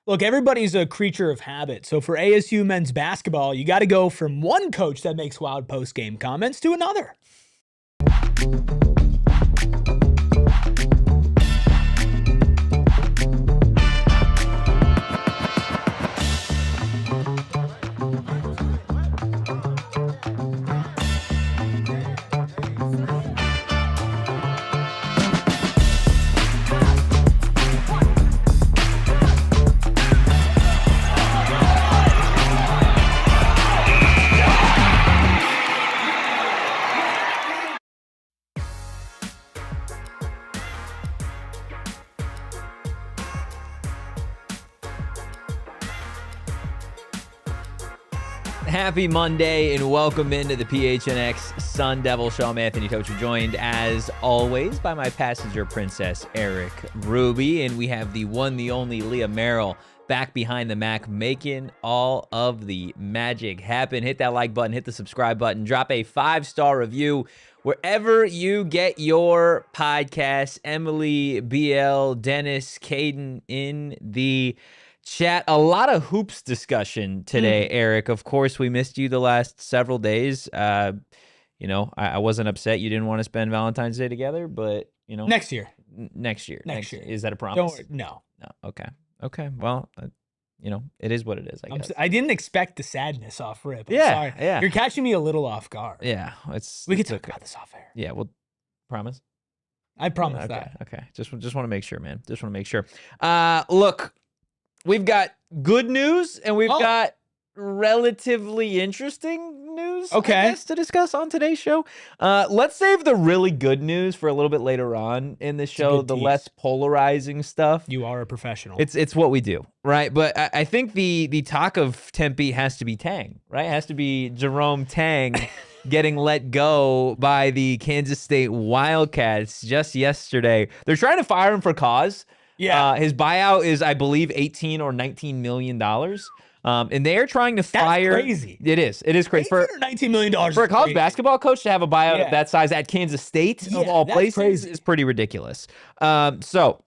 Look, everybody's a creature of habit. So for ASU men's basketball, you got to go from one coach that makes wild post-game comments to another. Happy Monday and welcome into the PHNX Sun Devils show. I'm Anthony Totri, joined as always by my passenger princess, Erik Ruby. And we have the one, the only Leah Merrill back behind the Mac, making all of the magic happen. Hit that like button, hit the subscribe button, drop a 5-star review wherever you get your podcasts. Emily, BL, Dennis, Caden in the chat. A lot of hoops discussion today, Erik. Of course, we missed you the last several days. I wasn't upset you didn't want to spend Valentine's Day together, but, Next year. Next year. Next year. Is that a promise? Don't worry. No. Okay. Well, it is what it is, I guess. I didn't expect the sadness off rip. I'm Yeah, sorry. yeah. You're catching me a little off guard. Yeah. We could talk about this off air. Yeah, well, promise? I promise that. Okay. Just want to make sure, man. Just want to make sure. Look, we've got good news and we've got relatively interesting news, I guess, to discuss on today's show. Let's save the really good news for a little bit later on in the show, the less polarizing stuff. You are a professional. It's what we do, right? But I think the talk of Tempe has to be Tang, right? It has to be Jerome Tang getting let go by the Kansas State Wildcats just yesterday. They're trying to fire him for cause. Yeah. His buyout is, I believe, $18 or $19 million. And they are trying to fire. That's crazy. It is crazy. For $19 million. For a college basketball coach to have a buyout of that size at Kansas State, of all places, is pretty ridiculous. So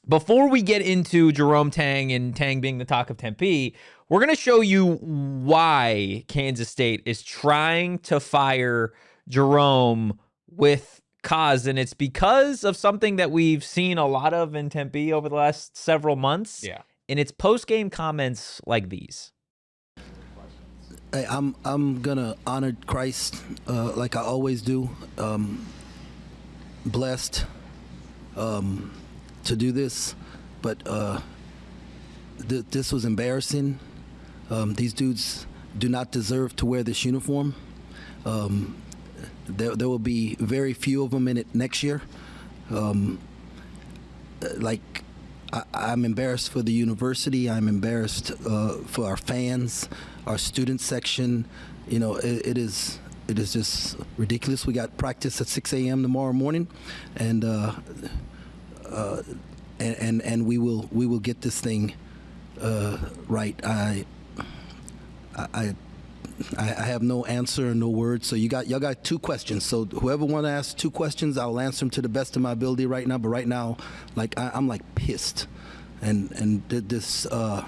before we get into Jerome Tang and Tang being the talk of Tempe, we're going to show you why Kansas State is trying to fire Jerome with cause, and it's because of something that we've seen a lot of in Tempe over the last several months. Yeah. And it's post-game comments like these. Hey, I'm gonna honor Christ like I always do. Blessed to do this, but this was embarrassing. These dudes do not deserve to wear this uniform. There will be very few of them in it next year. I'm embarrassed for the university. I'm embarrassed for our fans, our student section. It is just ridiculous. We got practice at 6 a.m. tomorrow morning, and we will get this thing right. I have no answer and no words. So y'all got 2 questions. So whoever want to ask 2 questions, I'll answer them to the best of my ability right now. But right now, I'm pissed, and this is all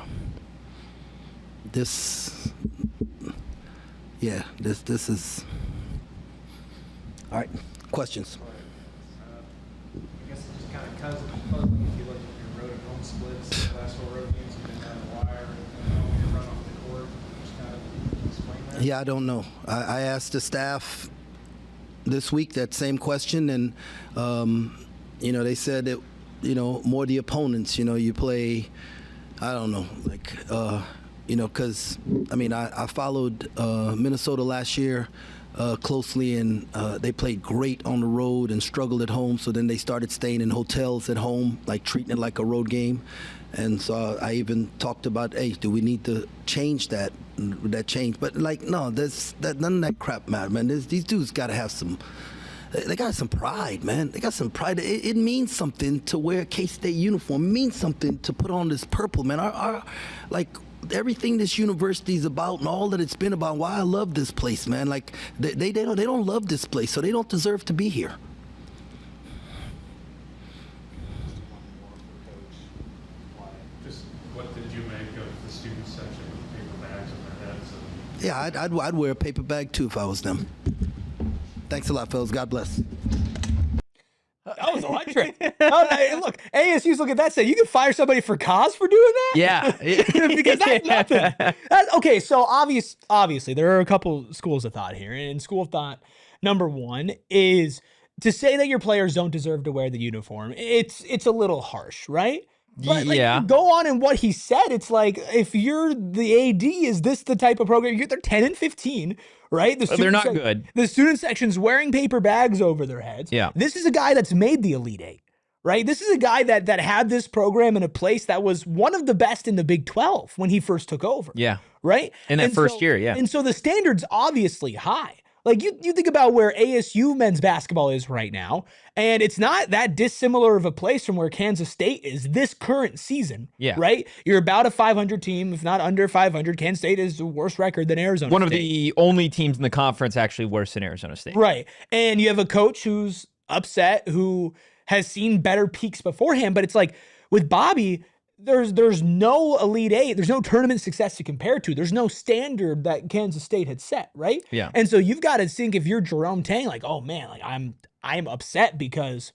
right. Questions. I guess it's just kind of puzzling if you look at your road and home splits, the last 4 road games have been down the wire, and run off the court. Just kind of explain that. Yeah, I don't know. I asked the staff this week that same question, and they said that more the opponents. You play. I don't know, because I followed Minnesota last year closely, and they played great on the road and struggled at home. So then they started staying in hotels at home, treating it like a road game. And so I even talked about, hey, do we need to change that change? But no, none of that crap matter, man. These dudes got to have some. They got some pride, man. They got some pride. It means something to wear a K-State uniform. It means something to put on this purple, man. Our everything this university is about and all that it's been about. Why I love this place, man. They don't love this place, so they don't deserve to be here. Just what did you make the student section with paper bags on their heads. Yeah, I'd wear a paper bag too if I was them. Thanks a lot, fellas. God bless. That was electric. Oh, hey, look, ASU's look at that. Say you can fire somebody for cause for doing that. Yeah, Because that's nothing. Okay, so obviously there are a couple schools of thought here, and school of thought number one is to say that your players don't deserve to wear the uniform. It's a little harsh, right? But Yeah. go on in what he said. It's like, if you're the AD, is this the type of program? They're 10 and 15, right? They're not good. The student section's wearing paper bags over their heads. Yeah. This is a guy that's made the Elite Eight, right? This is a guy that had this program in a place that was one of the best in the Big 12 when he first took over. Yeah. Right? In that first year, yeah. And so the standard's obviously high. Like, you think about where ASU men's basketball is right now, and it's not that dissimilar of a place from where Kansas State is this current season. Yeah. Right? You're about a 500 team, if not under 500. Kansas State is a worse record than Arizona One State. of the only teams in the conference actually worse than Arizona State. Right. And you have a coach who's upset, who has seen better peaks beforehand, but it's like with Bobby, there's no Elite Eight, there's no tournament success to compare to. There's no standard that Kansas State had set, right? Yeah. And so you've got to think, if you're Jerome Tang, like, oh man, like I'm upset because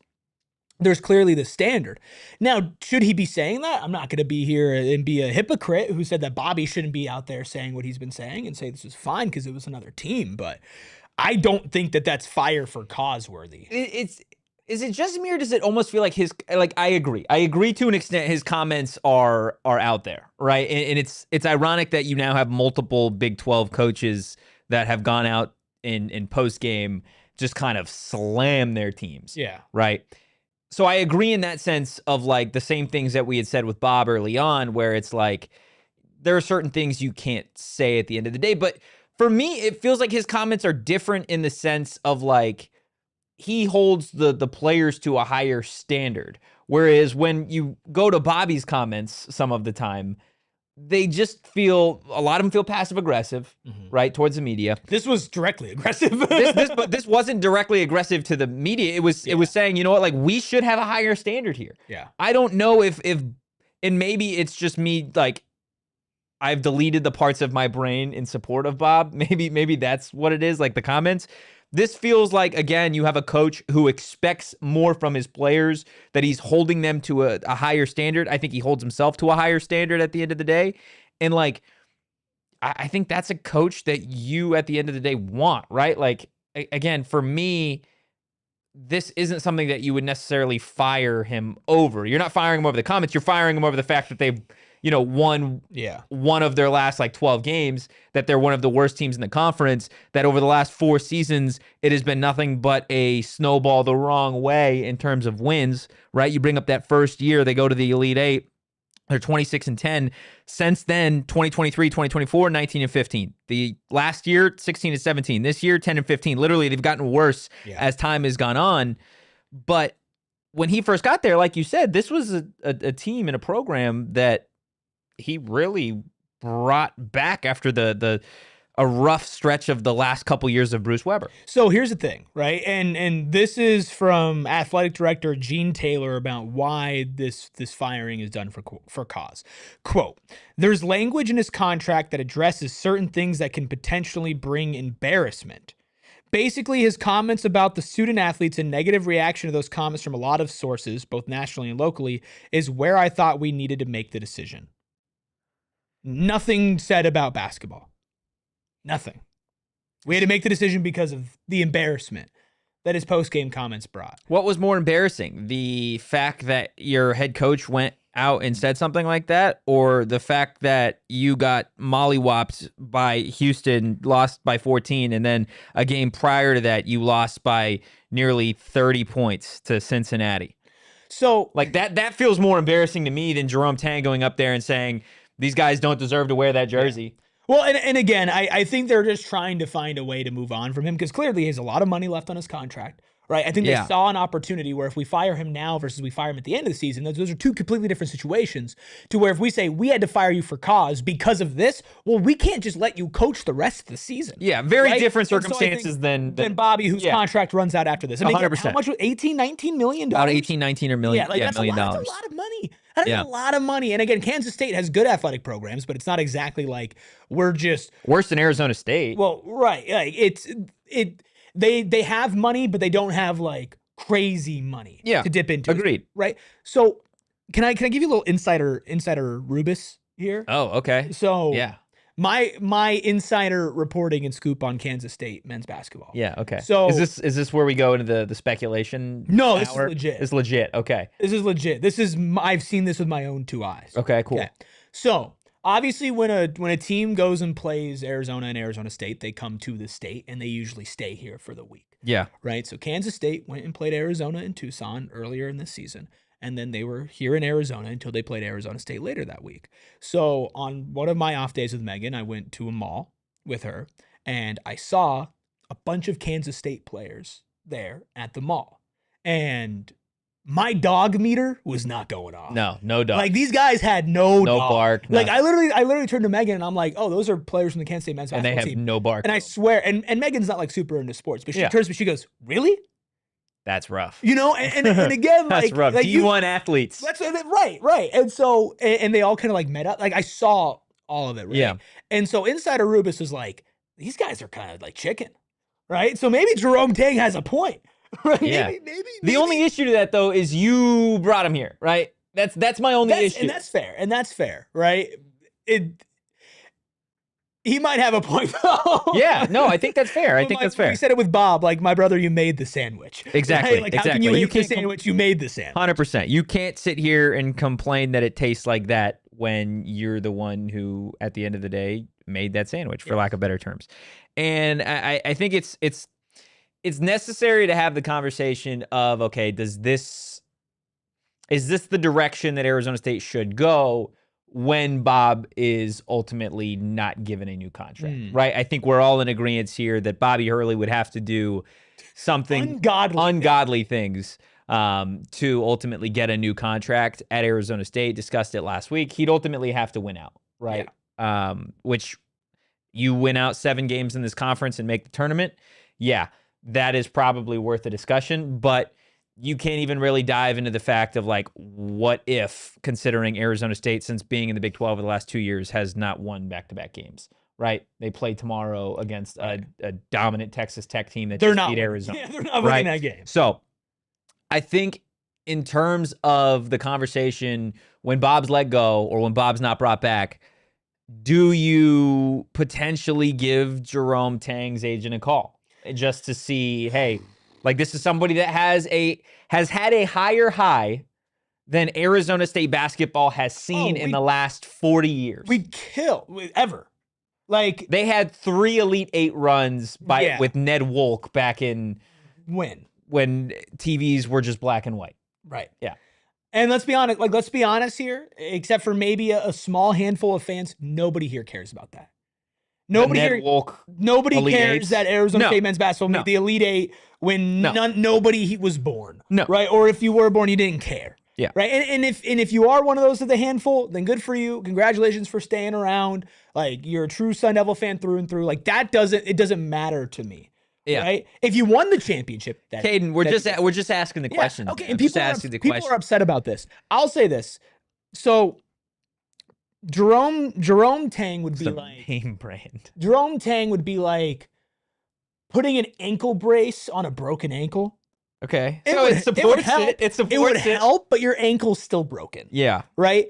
there's clearly the standard. Now, should he be saying that? I'm not going to be here and be a hypocrite who said that Bobby shouldn't be out there saying what he's been saying and say this is fine because it was another team, but I don't think that that's fire for cause worthy. Is it just me, or does it almost feel like I agree to an extent his comments are out there, right? And it's ironic that you now have multiple Big 12 coaches that have gone out in post game, just kind of slam their teams. Yeah. Right. So I agree in that sense of like the same things that we had said with Bob early on, where it's like there are certain things you can't say at the end of the day. But for me, it feels like his comments are different in the sense of like, he holds the players to a higher standard. Whereas when you go to Bobby's comments some of the time, they just feel, a lot of them feel passive aggressive, right, towards the media. This was directly aggressive. But this wasn't directly aggressive to the media. It was saying, you know what, like, we should have a higher standard here. Yeah. I don't know if and maybe it's just me, like, I've deleted the parts of my brain in support of Bob. Maybe that's what it is, like the comments. This feels like, again, you have a coach who expects more from his players, that he's holding them to a higher standard. I think he holds himself to a higher standard at the end of the day. And, like, I think that's a coach that you, at the end of the day, want, right? Like, again, for me, this isn't something that you would necessarily fire him over. You're not firing him over the comments. You're firing him over the fact that they've, won one of their last like 12 games, that they're one of the worst teams in the conference, that over the last 4 seasons, it has been nothing but a snowball the wrong way in terms of wins, right? You bring up that first year, they go to the Elite Eight. They're 26 and 10. Since then, 2023, 2024, 19 and 15. The last year, 16 and 17. This year, 10 and 15. Literally, they've gotten worse as time has gone on. But when he first got there, like you said, this was a team and a program that he really brought back after a rough stretch of the last couple years of Bruce Weber. So here's the thing, right? And this is from athletic director Gene Taylor about why this firing is done for cause. Quote, "There's language in his contract that addresses certain things that can potentially bring embarrassment. Basically, his comments about the student athletes and negative reaction to those comments from a lot of sources, both nationally and locally, is where I thought we needed to make the decision." Nothing said about basketball. Nothing. We had to make the decision because of the embarrassment that his post-game comments brought. What was more embarrassing? The fact that your head coach went out and said something like that, or the fact that you got mollywopped by Houston, lost by 14, and then a game prior to that, you lost by nearly 30 points to Cincinnati? So, like, that feels more embarrassing to me than Jerome Tang going up there and saying, these guys don't deserve to wear that jersey. Yeah. Well, and again, I think they're just trying to find a way to move on from him, because clearly he has a lot of money left on his contract, right? I think they Yeah. saw an opportunity where if we fire him now versus we fire him at the end of the season, those are two completely different situations, to where if we say we had to fire you for cause because of this, well, we can't just let you coach the rest of the season. Yeah, very right? different And so I think circumstances than Bobby, whose yeah. contract runs out after this. I mean, 100%. how much was 18, 19 million? About 18, 19 or million, Yeah, like that's million a lot, dollars. that's a lot of money. That is Yeah. a lot of money. And again, Kansas State has good athletic programs, but it's not exactly like we're just Worse than Arizona State. well, right. Like they have money, but they don't have like crazy money Yeah, to dip into. agreed. Right. So can I give you a little insider Rubus here? Oh, okay. So Yeah. my insider reporting and scoop on Kansas State men's basketball. Yeah, okay. So is this where we go into the speculation? No, this is hour? legit. It's legit. Okay. This is legit. I've seen this with my own two eyes. Okay, cool. So obviously when a team goes and plays Arizona and Arizona State, they come to the state and they usually stay here for the week. Yeah. Right. So Kansas State went and played Arizona in Tucson earlier in this season. And then they were here in Arizona until they played Arizona State later that week. So on one of my off days with Megan, I went to a mall with her and I saw a bunch of Kansas State players there at the mall. And my dog meter was not going off. No dog. Like these guys had no dog. bark. Like no. I literally turned to Megan and I'm like, oh, those are players from the Kansas State men's and basketball they have team. no bark. And I swear, and Megan's not like super into sports, but she Yeah. turns to me, she goes, really? That's rough. You know, and again, That's like, rough. like D1 athletes. That's right. And so, and they all kind of like met up. Like I saw all of it, right? Yeah. And so Insider Rubus was like, these guys are kind of like chicken, right? So maybe Jerome Tang has a point, right? Yeah. Maybe. The only issue to that though is you brought him here, right? That's my only issue. And that's fair, right? He might have a point though. Yeah, no, I think that's fair. I think that's fair. We said it with Bob, like my brother, you made the sandwich. Exactly, Right? Like how can exactly. you You hate the can't sandwich? You made the sandwich. 100%. You can't sit here and complain that it tastes like that when you're the one who, at the end of the day, made that sandwich, for lack of better terms. And I think it's necessary to have the conversation of, okay, is this the direction that Arizona State should go when Bob is ultimately not given a new contract, right? I think we're all in agreement here that Bobby Hurley would have to do something ungodly things to ultimately get a new contract at Arizona State. Discussed it last week. He'd ultimately have to win out, right? Yeah. Which you win out 7 games in this conference and make the tournament. Yeah, that is probably worth a discussion, but you can't even really dive into the fact of like, what if, considering Arizona State, since being in the Big 12 over the last 2 years, has not won back-to-back games, right? They play tomorrow against a dominant Texas Tech team that just beat Arizona. Yeah, they're not winning that game. So I think in terms of the conversation, when Bob's let go or when Bob's not brought back, do you potentially give Jerome Tang's agent a call just to see, hey, like this is somebody that has had a higher high than Arizona State basketball has seen in the last 40 years. Ever. Like they had 3 Elite 8 runs with Ned Wolk back in when TVs were just black and white. Right. Yeah. And let's be honest here, except for maybe a small handful of fans, nobody here cares about that. Nobody cares that Arizona State men's basketball made the Elite 8 when nobody was born. No. Right? Or if you were born, you didn't care. Yeah. Right. And if you are one of those of the handful, then good for you. Congratulations for staying around. Like you're a true Sun Devil fan through and through. Like it doesn't matter to me. Yeah. Right. If you won the championship, Caden, we're just asking the question. Okay. And people are upset about this. I'll say this. So Jerome Tang would be like name brand. Jerome Tang would be like putting an ankle brace on a broken ankle. Okay. It would help, but your ankle's still broken. Yeah. Right?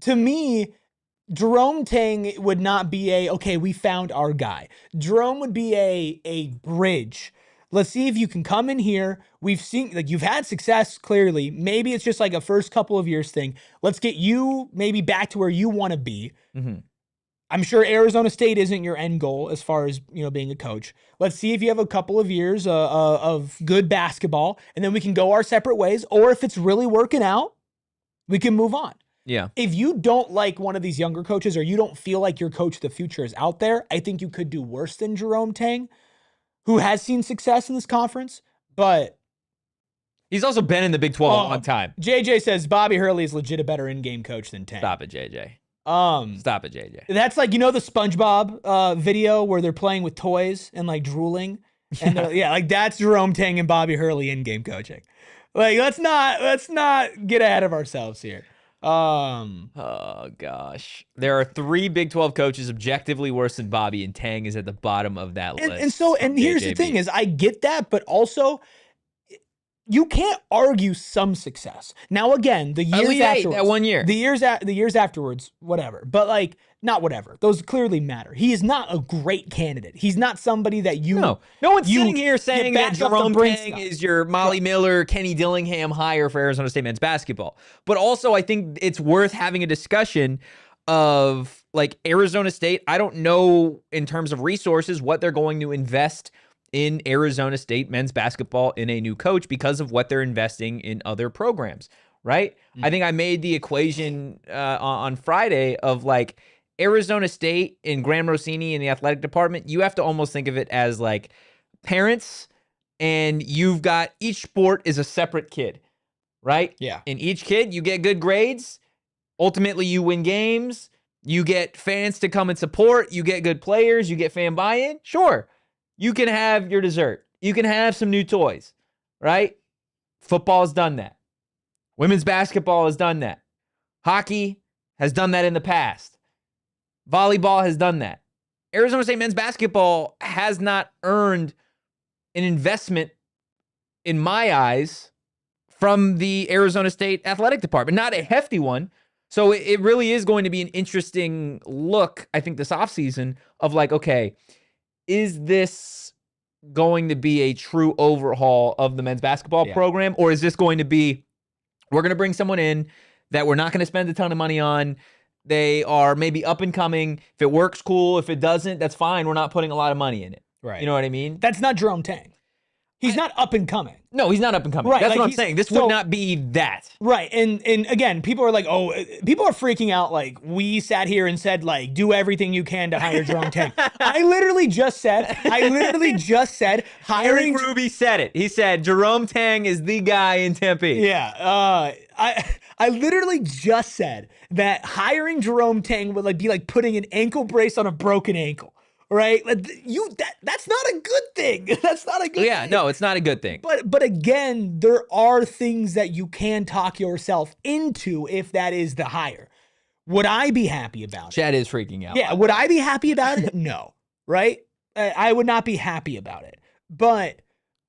To me, Jerome Tang would not be okay, we found our guy. Jerome would be a bridge. Let's see if you can come in here. We've seen, like, you've had success, clearly. Maybe it's just like a first couple of years thing. Let's get you maybe back to where you want to be. Mm-hmm. I'm sure Arizona State isn't your end goal as far as, being a coach. Let's see if you have a couple of years of good basketball, and then we can go our separate ways. Or if it's really working out, we can move on. Yeah. If you don't like one of these younger coaches or you don't feel like your coach of the future is out there, I think you could do worse than Jerome Tang, who has seen success in this conference. But He's also been in the Big 12 a long time. JJ says Bobby Hurley is legit a better in-game coach than Tang. Stop it, JJ. Stop it, JJ. That's like, the SpongeBob video where they're playing with toys and like drooling, and like that's Jerome Tang and Bobby Hurley in-game coaching. Like, let's not get ahead of ourselves here. Oh gosh, there are 3 Big 12 coaches objectively worse than Bobby, and Tang is at the bottom of that list. And here's the thing: is I get that, but also, you can't argue some success. Now, again, the years afterwards, that 1 year, the years afterwards, whatever. But like, not whatever. Those clearly matter. He is not a great candidate. He's not somebody that you. No one's sitting here saying that Jerome Tang is your Molly Miller, Kenny Dillingham hire for Arizona State men's basketball. But also, I think it's worth having a discussion of like Arizona State. I don't know in terms of resources what they're going to invest in Arizona State men's basketball in a new coach because of what they're investing in other programs, right? I think I made the equation on Friday of like Arizona State and Graham Rossini in the athletic department. You have to almost think of it as like parents, and you've got each sport is a separate kid, right? Yeah. In each kid, you get good grades. Ultimately, you win games. You get fans to come and support. You get good players. You get fan buy-in. Sure. You can have your dessert. You can have some new toys, right? Football has done that. Women's basketball has done that. Hockey has done that in the past. Volleyball has done that. Arizona State men's basketball has not earned an investment, in my eyes, from the Arizona State athletic department. Not a hefty one. So it really is going to be an interesting look, I think, this offseason of like, okay, is this going to be a true overhaul of the men's basketball program? Or is this going to be, we're going to bring someone in that we're not going to spend a ton of money on. They are maybe up and coming. If it works, cool. If it doesn't, that's fine. We're not putting a lot of money in it. Right. You know what I mean? That's not Jerome Tang. He's not up and coming. No, he's not up and coming. Right, That's like what I'm saying. This would not be that. Right. And again, people are like, people are freaking out. Like, we sat here and said, like, do everything you can to hire Jerome Tang. I literally just said hiring. Erik Ruby said it. He said Jerome Tang is the guy in Tempe. Yeah. I literally just said that hiring Jerome Tang would be like putting an ankle brace on a broken ankle. Right? That's not a good thing. That's not a good thing. Yeah, no, it's not a good thing. But again, there are things that you can talk yourself into if that is the hire. Would I be happy about it? Chad is freaking out. Yeah, would I be happy about it? No. Right? I would not be happy about it. But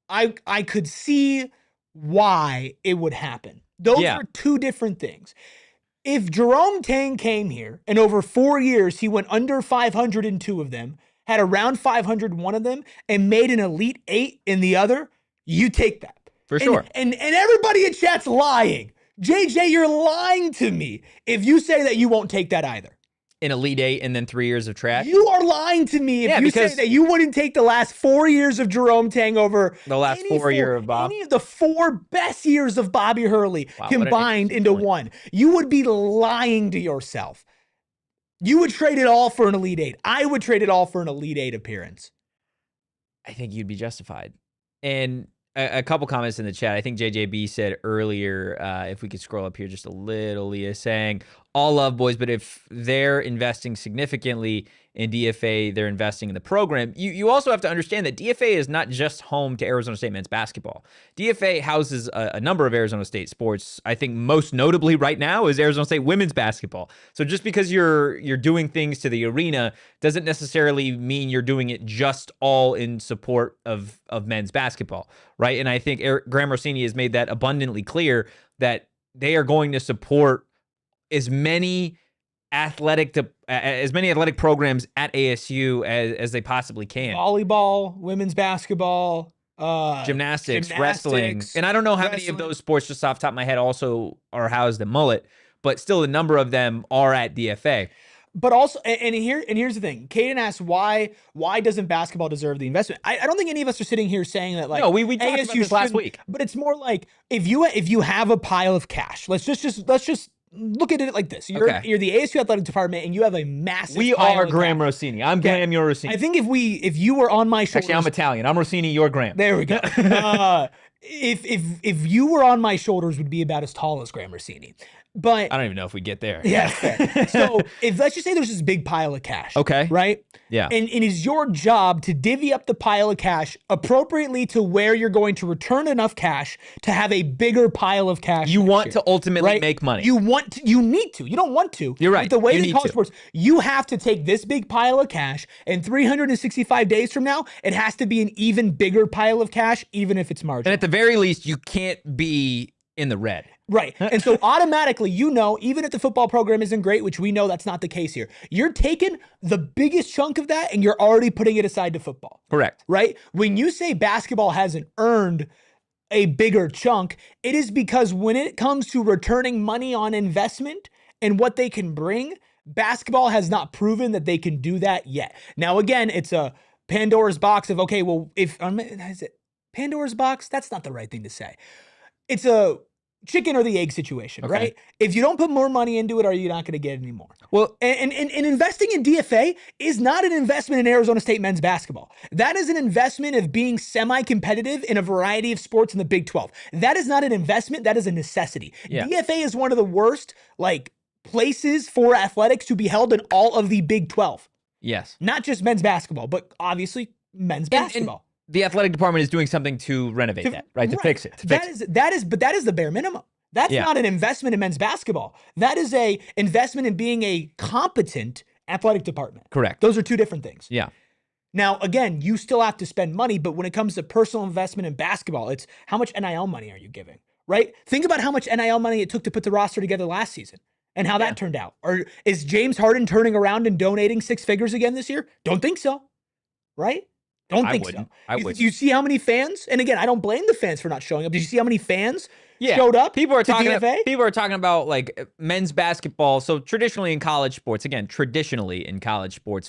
I could see why it would happen. Those are two different things. If Jerome Tang came here and over 4 years he went under 500 in 2 of them, had around 500 one of them, and made an Elite 8 in the other, you take that. For sure. And everybody in chat's lying. JJ, you're lying to me if you say that you won't take that either. An Elite 8 and then 3 years of trash? You are lying to me if you say that you wouldn't take the last 4 years of Jerome Tang over the last 4 years of Bob. Any of the 4 best years of Bobby Hurley combined into one. You would be lying to yourself. You would trade it all for an Elite 8. I would trade it all for an Elite 8 appearance. I think you'd be justified. And a couple comments in the chat. I think JJB said earlier, if we could scroll up here just a little, Leah saying, all love, boys, but if they're investing significantly in DFA, they're investing in the program. You also have to understand that DFA is not just home to Arizona State men's basketball. DFA houses a number of Arizona State sports. I think most notably right now is Arizona State women's basketball. So just because you're doing things to the arena doesn't necessarily mean you're doing it just all in support of men's basketball, right? And I think Graham Rossini has made that abundantly clear that they are going to support as many athletic programs at ASU as they possibly can. Volleyball, women's basketball, gymnastics, wrestling. And I don't know how many of those sports just off the top of my head also are housed at Mullet, but still a number of them are at DFA. But also, here's the thing. Caden asks, why doesn't basketball deserve the investment? I don't think any of us are sitting here saying that, like, no, we talked about this last week. But it's more like if you have a pile of cash, let's just look at it like this. You're the ASU athletic department, and you have a massive. We pile are of Graham cash. Rossini. I'm Graham, you're Rossini. I think if you were on my shoulders, Actually, I'm Italian. I'm Rossini, you're Graham. there we go. If you were on my shoulders, would be about as tall as Graham Rossini. But I don't even know if we get there. yeah, fair. So if let's just say there's this big pile of cash. Okay. Right? Yeah. And it is your job to divvy up the pile of cash appropriately to where you're going to return enough cash to have a bigger pile of cash. You next want year, to ultimately right? make money. You need to. You don't want to. You're right. With the way You that need college to. sports, you have to take this big pile of cash, and 365 days from now, it has to be an even bigger pile of cash, even if it's marginal. And at the very least, you can't be in the red. Right. And so automatically, even if the football program isn't great, which we know that's not the case here, you're taking the biggest chunk of that and you're already putting it aside to football. Correct. Right? When you say basketball hasn't earned a bigger chunk, it is because when it comes to returning money on investment and what they can bring, basketball has not proven that they can do that yet. Now, again, it's a Pandora's box of, okay, well, is it Pandora's box? That's not the right thing to say. It's a chicken or the egg situation, right? If you don't put more money into it, are you not going to get any more? Well, and investing in DFA is not an investment in Arizona State men's basketball. That is an investment of being semi-competitive in a variety of sports in the Big 12. That is not an investment. That is a necessity. Yeah. DFA is one of the worst places for athletics to be held in all of the Big 12. yes. Not just men's basketball, but obviously men's basketball. The athletic department is doing something to renovate that, right? To fix it. That is the bare minimum. That's not an investment in men's basketball. That is a investment in being a competent athletic department. Correct. Those are two different things. Yeah. Now, again, you still have to spend money, but when it comes to personal investment in basketball, it's how much NIL money are you giving, right? Think about how much NIL money it took to put the roster together last season and how that turned out. Or is James Harden turning around and donating 6 figures again this year? Don't think so, right? Don't think so. I wouldn't. You see how many fans? And again, I don't blame the fans for not showing up. Did you see how many fans showed up? People are to talking. DFA? People are talking about men's basketball. So traditionally in college sports,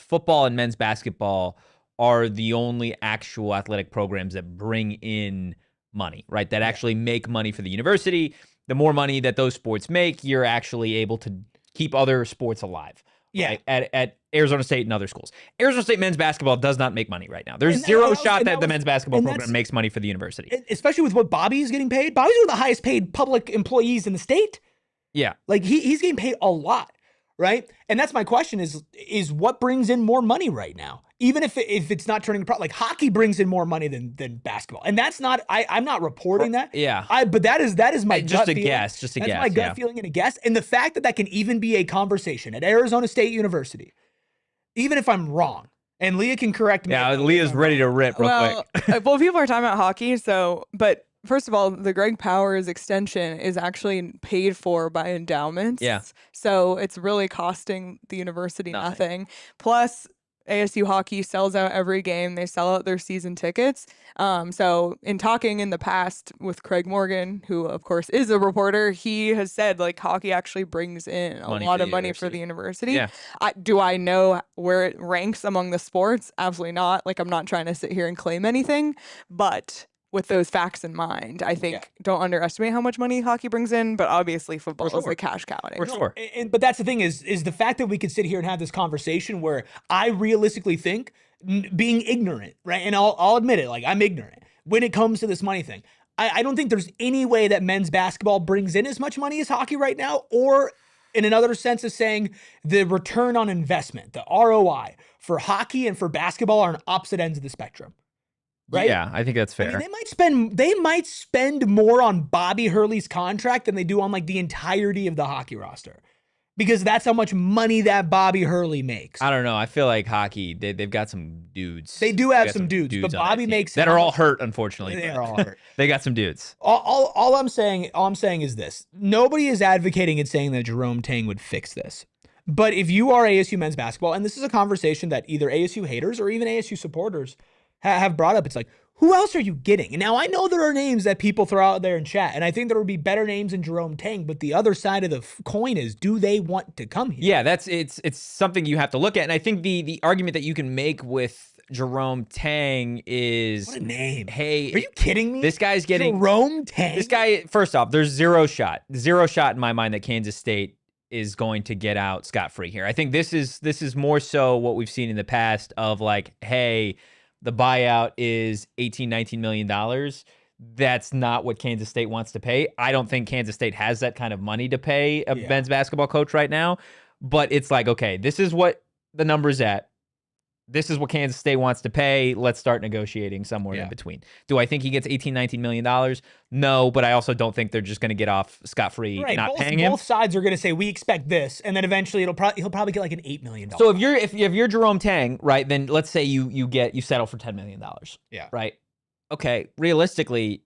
football and men's basketball are the only actual athletic programs that bring in money, right? That actually make money for the university. The more money that those sports make, you're actually able to keep other sports alive. Yeah. Right? At Arizona State and other schools. Arizona State men's basketball does not make money right now. There's zero shot that the men's basketball program makes money for the university. Especially with what Bobby is getting paid. Bobby's one of the highest paid public employees in the state. Yeah. He's getting paid a lot, right? And that's my question is what brings in more money right now? Even if it's not turning pro, hockey brings in more money than basketball. And that's not, I'm not reporting that. Yeah. But that is my just gut a feeling. guess. Just a guess. That's my gut feeling and a guess. And the fact that can even be a conversation at Arizona State University, even if I'm wrong, and Leah can correct me. Yeah, Leah's ready to rip real quick. Well, people are talking about hockey, but first of all, the Greg Powers extension is actually paid for by endowments. Yeah. So it's really costing the university nothing. Plus, ASU hockey sells out every game. They sell out their season tickets. So in talking in the past with Craig Morgan, who of course is a reporter, he has said hockey actually brings in a lot of money for the university. Yeah. Do I know where it ranks among the sports? Absolutely not. I'm not trying to sit here and claim anything, but with those facts in mind, I think don't underestimate how much money hockey brings in, but obviously football is the cash cow. For sure. But that's the thing is the fact that we could sit here and have this conversation where I realistically think being ignorant, right? And I'll admit it, I'm ignorant when it comes to this money thing. I don't think there's any way that men's basketball brings in as much money as hockey right now, or in another sense of saying the return on investment, the ROI for hockey and for basketball are on opposite ends of the spectrum. Right? Yeah, I think that's fair. I mean, they might spend more on Bobby Hurley's contract than they do on the entirety of the hockey roster, because that's how much money that Bobby Hurley makes. I don't know. I feel like hockey, they've got some dudes. They do have some dudes, but Bobby makes that are all hurt, unfortunately. They are all hurt. They got some dudes. All I'm saying is this: nobody is advocating and saying that Jerome Tang would fix this. But if you are ASU men's basketball, and this is a conversation that either ASU haters or even ASU supporters have brought up, it's who else are you getting? And now I know there are names that people throw out there in chat, and I think there would be better names than Jerome Tang, but the other side of the coin is, do they want to come here? Yeah, it's something you have to look at. And I think the argument that you can make with Jerome Tang is What a name. Hey, are you kidding me? This guy's getting Jerome Tang. This guy, first off, there's zero shot in my mind that Kansas State is going to get out scot-free here. I think this is more so what we've seen in the past of like, hey, the buyout is $18-19 million. That's not what Kansas State wants to pay. I don't think Kansas State has that kind of money to pay a men's basketball coach right now. But it's like, okay, this is what the number's at. This is what Kansas State wants to pay. Let's start negotiating somewhere in between. Do I think he gets $18-19 million? No, but I also don't think they're just going to get off scot-free not paying him. Both sides are going to say, we expect this, and then eventually he'll probably get like an $8 million. So if you're Jerome Tang, right, then let's say you settle for $10 million. Yeah. Right? Okay, realistically,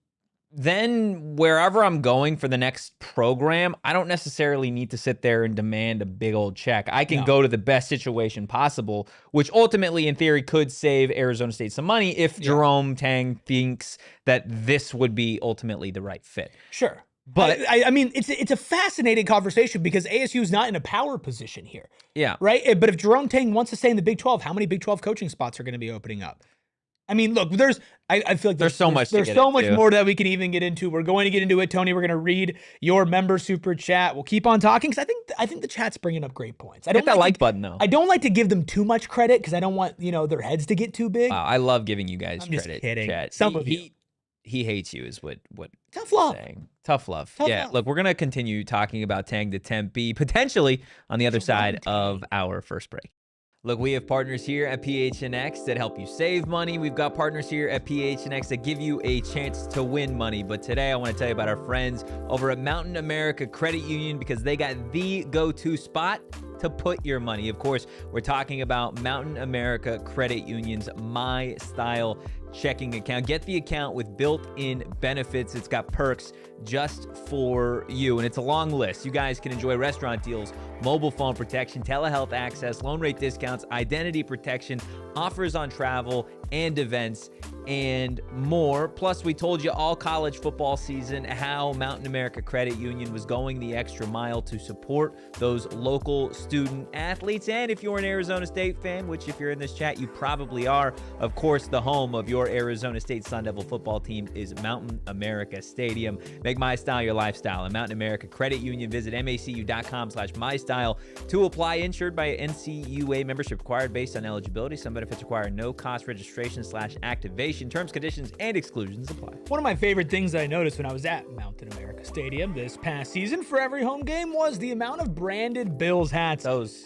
then wherever I'm going for the next program, I don't necessarily need to sit there and demand a big old check. I can go to the best situation possible, which ultimately, in theory, could save Arizona State some money if Jerome Tang thinks that this would be ultimately the right fit. Sure. But I mean, it's a fascinating conversation because ASU is not in a power position here. Yeah. Right? But if Jerome Tang wants to stay in the Big 12, how many Big 12 coaching spots are going to be opening up? I mean, look, I feel like there's so much more that we can even get into. We're going to get into it, Tony. We're going to read your member super chat. We'll keep on talking because I think the chat's bringing up great points. I don't hit that like button though. I don't like to give them too much credit because I don't want their heads to get too big. Wow, I love giving you guys credit. Just kidding. Chat. Some of you. He hates you is what tough love. Saying. Tough love. Look, we're gonna continue talking about Tang to Tempe potentially on the other side of our first break. Look, we have partners here at PHNX that help you save money. We've got partners here at PHNX that give you a chance to win money. But today I want to tell you about our friends over at Mountain America Credit Union because they got the go-to spot to put your money. Of course, we're talking about Mountain America Credit Union's My Style checking account. Get the account with built-in benefits. It's got perks just for you, and it's a long list. You guys can enjoy restaurant deals, mobile phone protection, telehealth access, loan rate discounts, identity protection, offers on travel and events, and more. Plus, we told you all college football season how Mountain America Credit Union was going the extra mile to support those local student athletes. And if you're an Arizona State fan, which if you're in this chat, you probably are, of course, the home of your Arizona State Sun Devil football team is Mountain America Stadium. Make My Style your lifestyle. And Mountain America Credit Union, visit macu.com/mystyle to apply. Insured by NCUA, membership required based on eligibility. Some benefits require no cost registration/activation. Terms, conditions, and exclusions apply. One of my favorite things that I noticed when I was at Mountain America Stadium this past season for every home game was the amount of branded Bills hats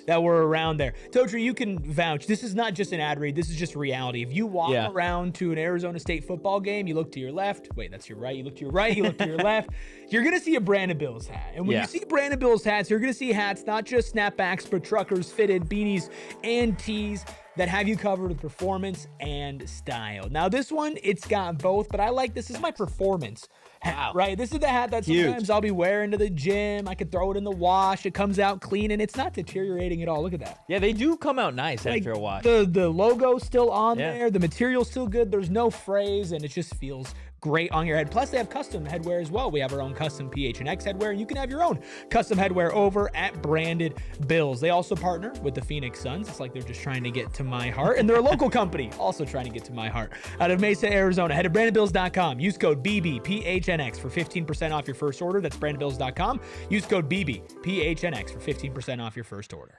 that were around there. Totri, you can vouch. This is not just an ad read. This is just reality. If you walk around to an Arizona State football game, you look to your left. Wait, that's your right. You look to your right. You look to your left. You're going to see a Brandon Bills hat. And when you see Brandon Bills hats, you're going to see hats, not just snapbacks, but truckers, fitted, beanies, and tees that have you covered with performance and style. Now, this one, it's got both, but I like this. This is my performance hat, right? This is the hat that sometimes I'll be wearing to the gym. I could throw it in the wash. It comes out clean, and it's not deteriorating at all. Look at that. Yeah, they do come out nice after a wash. The logo's still on there. The material's still good. There's no frays, and it just feels great on your head. Plus, they have custom headwear as well. We have our own custom PHNX headwear, and you can have your own custom headwear over at Branded Bills. They also partner with the Phoenix Suns. It's like they're just trying to get to my heart, and they're a local company also trying to get to my heart. Out of Mesa, Arizona, head to brandedbills.com. Use code BBPHNX for 15% off your first order. That's brandedbills.com. Use code BBPHNX for 15% off your first order.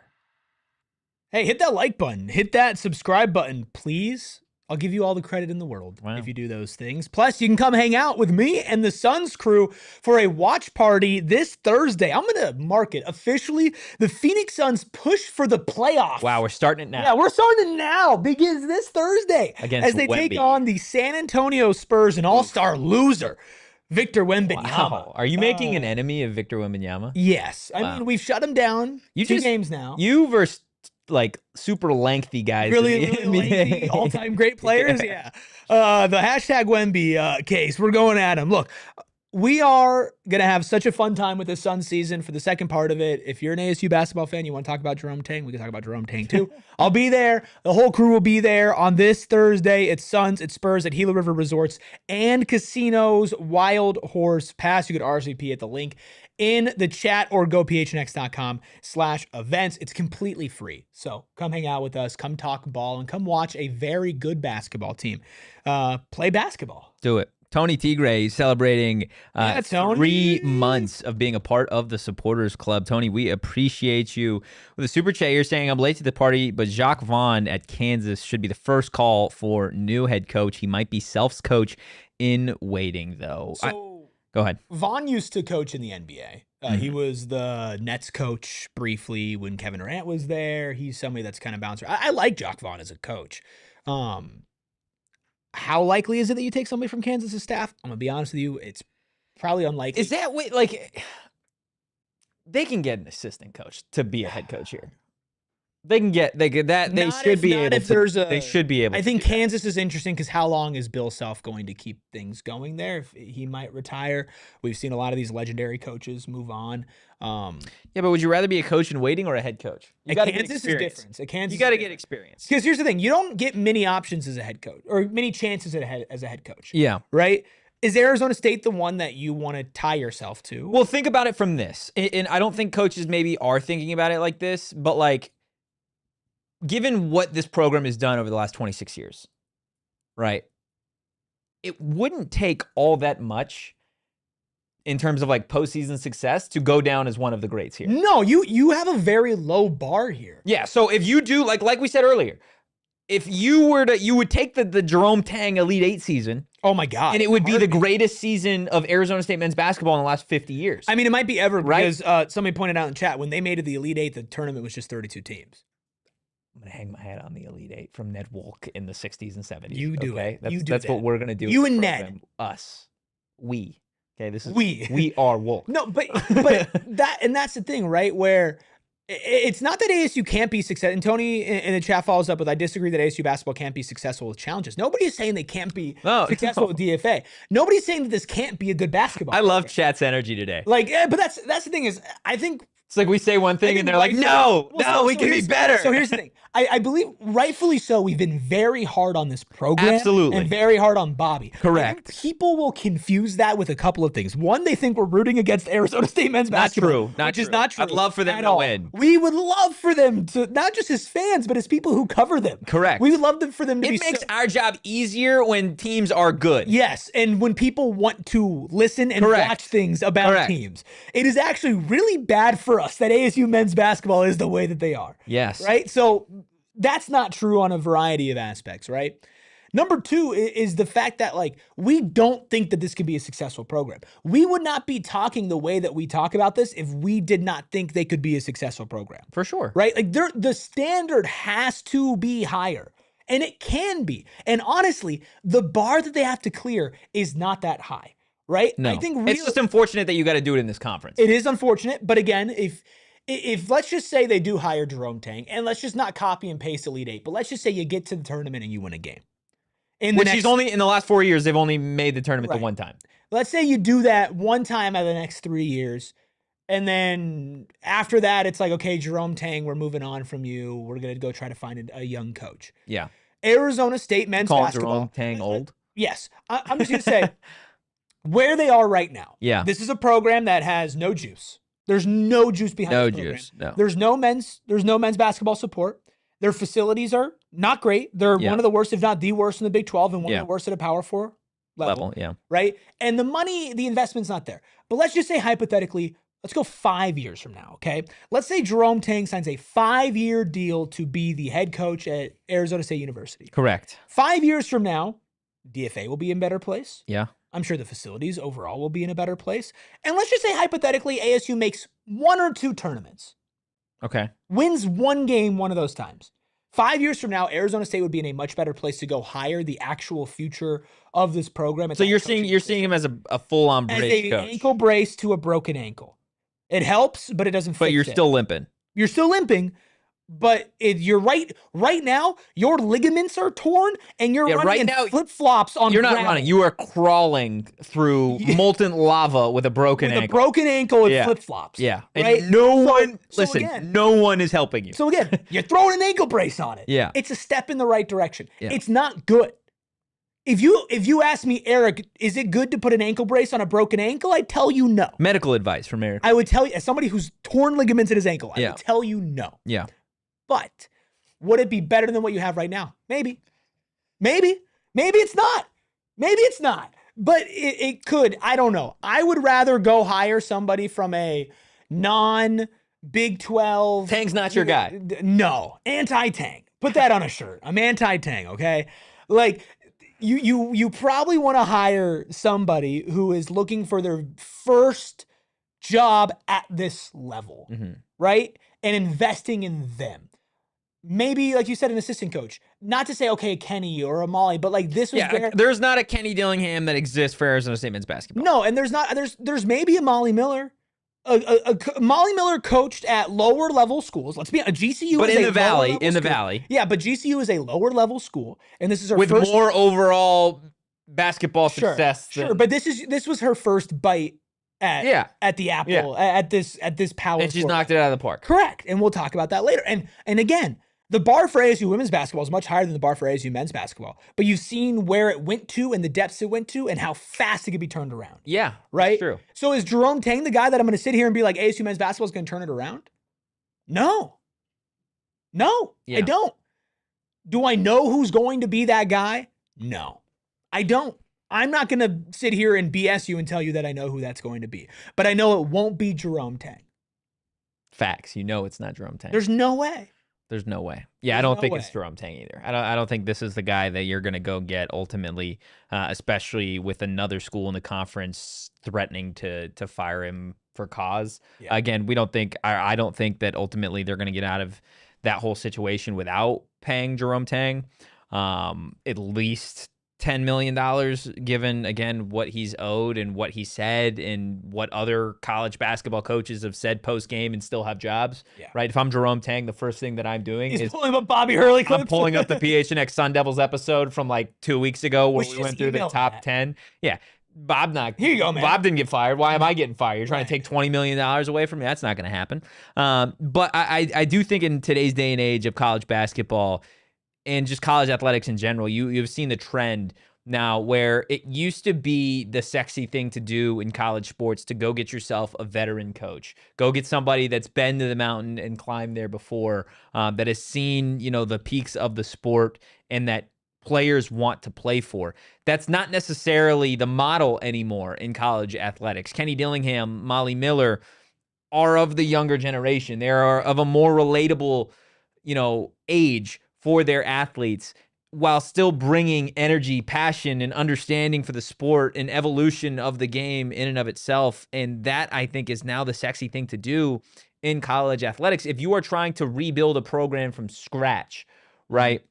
Hey, hit that like button. Hit that subscribe button, please. I'll give you all the credit in the world if you do those things. Plus, you can come hang out with me and the Suns crew for a watch party this Thursday. I'm going to mark it officially. The Phoenix Suns push for the playoffs. Wow, we're starting it now. Yeah, we're starting it now. Begins this Thursday against as they take on the San Antonio Spurs, an all-star loser, Victor Wembanyama. Wow. Are you making an enemy of Victor Wembanyama? Yes. I mean, we've shut him down two games now. You versus like super lengthy guys. Really lengthy, all-time great players. Yeah. The hashtag Wemby case. We're going at him. Look, we are going to have such a fun time with this Suns season for the second part of it. If you're an ASU basketball fan, you want to talk about Jerome Tang, we can talk about Jerome Tang too. I'll be there. The whole crew will be there on this Thursday. It's Suns, it's Spurs at Gila River Resorts and Casinos Wild Horse Pass. You could RSVP at the link in the chat or go phnx.com/events. It's completely free. So come hang out with us, come talk ball, and come watch a very good basketball team play basketball. Do it. Tony Tigre celebrating Tony. 3 months of being a part of the Supporters Club. Tony, we appreciate you. With a super chat, you're saying, I'm late to the party, but Jacques Vaughn at Kansas should be the first call for new head coach. He might be Self's coach in waiting, though. Go ahead. Vaughn used to coach in the NBA. He was the Nets coach briefly when Kevin Durant was there. He's somebody that's kind of bouncer. I like Jacques Vaughn as a coach. How likely is it that you take somebody from Kansas' staff? I'm going to be honest with you. It's probably unlikely. Is that like they can get an assistant coach to be a head coach here? They can get they should be able to. They should be able. I think Kansas is interesting because how long is Bill Self going to keep things going there? If he might retire. We've seen a lot of these legendary coaches move on. Yeah, but would you rather be a coach in waiting or a head coach? You got to get experience. You got to get experience. Because here's the thing: you don't get many options as a head coach or many chances as a head coach. Yeah, right. Is Arizona State the one that you want to tie yourself to? Well, think about it from this, and I don't think coaches maybe are thinking about it like this, but like, given what this program has done over the last 26 years, right? It wouldn't take all that much in terms of like postseason success to go down as one of the greats here. No, you have a very low bar here. Yeah, so if you do, like we said earlier, if you were to, you would take the Jerome Tang Elite Eight season. Oh my God. And it would be the greatest season of Arizona State men's basketball in the last 50 years. I mean, it might be ever right? because somebody pointed out in chat, when they made it the Elite Eight, the tournament was just 32 teams. I'm going to hang my hat on the Elite Eight from Ned Wolk in the 60s and 70s. You do okay? it. That's what we're going to do. You and Ned. Us. We. Okay, this is we are Wolk. No, but that's the thing, right? Where it's not that ASU can't be successful. And Tony in the chat follows up with, I disagree that ASU basketball can't be successful with challenges. Nobody's saying they can't be successful with DFA. Nobody's saying that this can't be a good basketball. I love chat's energy today. Like, but that's the thing is, I think it's like we say one thing and they're like, no, we can be better. So here's the thing. I believe rightfully so, we've been very hard on this program. Absolutely. And very hard on Bobby. Correct. People will confuse that with a couple of things. One, they think we're rooting against Arizona State men's basketball. Which is not true. I'd love for them to win. We would love for them to, not just as fans, but as people who cover them. Correct. We would love for them to be. It makes our job easier when teams are good. Yes, and when people want to listen and watch things about teams. It is actually really bad for us that ASU men's basketball is the way that they are. Yes. Right? So that's not true on a variety of aspects, right? Number two is the fact that, like, we don't think that this could be a successful program. We would not be talking the way that we talk about this if we did not think they could be a successful program. For sure. Right? Like, the standard has to be higher. And it can be. And honestly, the bar that they have to clear is not that high. Right? No. I think it's just unfortunate that you got to do it in this conference. It is unfortunate. But again, if let's just say they do hire Jerome Tang, and let's just not copy and paste Elite Eight, but let's just say you get to the tournament and you win a game. Which he's only, in the last 4 years, they've only made the tournament the one time. Let's say you do that one time out of the next 3 years, and then after that, it's like, okay, Jerome Tang, we're moving on from you. We're going to go try to find a young coach. Yeah. Arizona State men's basketball. Jerome Tang old? Yes. I'm just going to say, where they are right now. Yeah. This is a program that has no juice. There's no juice behind the program. No. There's no men's basketball support. Their facilities are not great. They're one of the worst, if not the worst in the Big 12 and one of the worst at a Power 4 level. Right? And the money, the investment's not there. But let's just say hypothetically, let's go 5 years from now, okay? Let's say Jerome Tang signs a 5-year deal to be the head coach at Arizona State University. Correct. 5 years from now, DFA will be in a better place. Yeah. I'm sure the facilities overall will be in a better place. And let's just say hypothetically ASU makes 1 or 2 tournaments. Okay. Wins 1 game one of those times. 5 years from now, Arizona State would be in a much better place to go hire the actual future of this program. So you're seeing him as a full-on brace coach. Ankle brace to a broken ankle. It helps, but it doesn't fix it. But you're still limping. You're still limping. But you're right now, your ligaments are torn and you're running in flip-flops on You're not gravel. running. You are crawling through molten lava with a broken ankle. With a broken ankle and flip-flops. Yeah. Right? And no one is helping you. So again, you're throwing an ankle brace on it. Yeah. It's a step in the right direction. Yeah. It's not good. If you ask me, Erik, is it good to put an ankle brace on a broken ankle? I'd tell you no. Medical advice from Erik. I would tell you, as somebody who's torn ligaments in his ankle, I Yeah. would tell you no. Yeah. But would it be better than what you have right now? Maybe. Maybe. Maybe it's not. Maybe it's not. But it could. I don't know. I would rather go hire somebody from a non-Big 12. Tang's not your guy. No. Anti-Tang. Put that on a shirt. I'm anti-Tang, okay? Like, you probably want to hire somebody who is looking for their first job at this level, right? And investing in them. Maybe, like you said, an assistant coach. Not to say, okay, Kenny or a Molly, but like this was there's not a Kenny Dillingham that exists for Arizona State men's basketball. No, and there's maybe a Molly Miller. Molly Miller coached at lower level schools. Let's be a GCU, but is in a the valley, lower level school. Yeah, but GCU is a lower level school, and this is her with first, more overall basketball success. Sure, but this was her first bite at the apple at this power. And she's sport. knocked it out of the park. Correct, and we'll talk about that later. And again, the bar for ASU women's basketball is much higher than the bar for ASU men's basketball. But you've seen where it went to and the depths it went to and how fast it could be turned around. Yeah, right. That's true. So is Jerome Tang the guy that I'm going to sit here and be like ASU men's basketball is going to turn it around? No, I don't. Do I know who's going to be that guy? No, I don't. I'm not going to sit here and BS you and tell you that I know who that's going to be. But I know it won't be Jerome Tang. Facts. You know it's not Jerome Tang. There's no way. There's no way. Yeah, I don't think it's Jerome Tang either. I don't think this is the guy that you're going to go get ultimately, especially with another school in the conference threatening to fire him for cause. Yeah. Again, I don't think that ultimately they're going to get out of that whole situation without paying Jerome Tang at least $10 million, given, again, what he's owed and what he said and what other college basketball coaches have said post-game and still have jobs, right? If I'm Jerome Tang, the first thing that I'm doing is pulling up Bobby Hurley clips. I'm pulling up the PHNX Sun Devils episode from like 2 weeks ago where we went through the top 10. Yeah. Here you go, man. Bob didn't get fired. Why am I getting fired? You're trying to take $20 million away from me? That's not going to happen. But I do think in today's day and age of college basketball, and just college athletics in general, you've seen the trend now where it used to be the sexy thing to do in college sports to go get yourself a veteran coach. Go get somebody that's been to the mountain and climbed there before, that has seen, the peaks of the sport and that players want to play for. That's not necessarily the model anymore in college athletics. Kenny Dillingham, Molly Miller are of the younger generation. They are of a more relatable, age for their athletes, while still bringing energy, passion, and understanding for the sport and evolution of the game in and of itself. And that, I think, is now the sexy thing to do in college athletics. If you are trying to rebuild a program from scratch, right?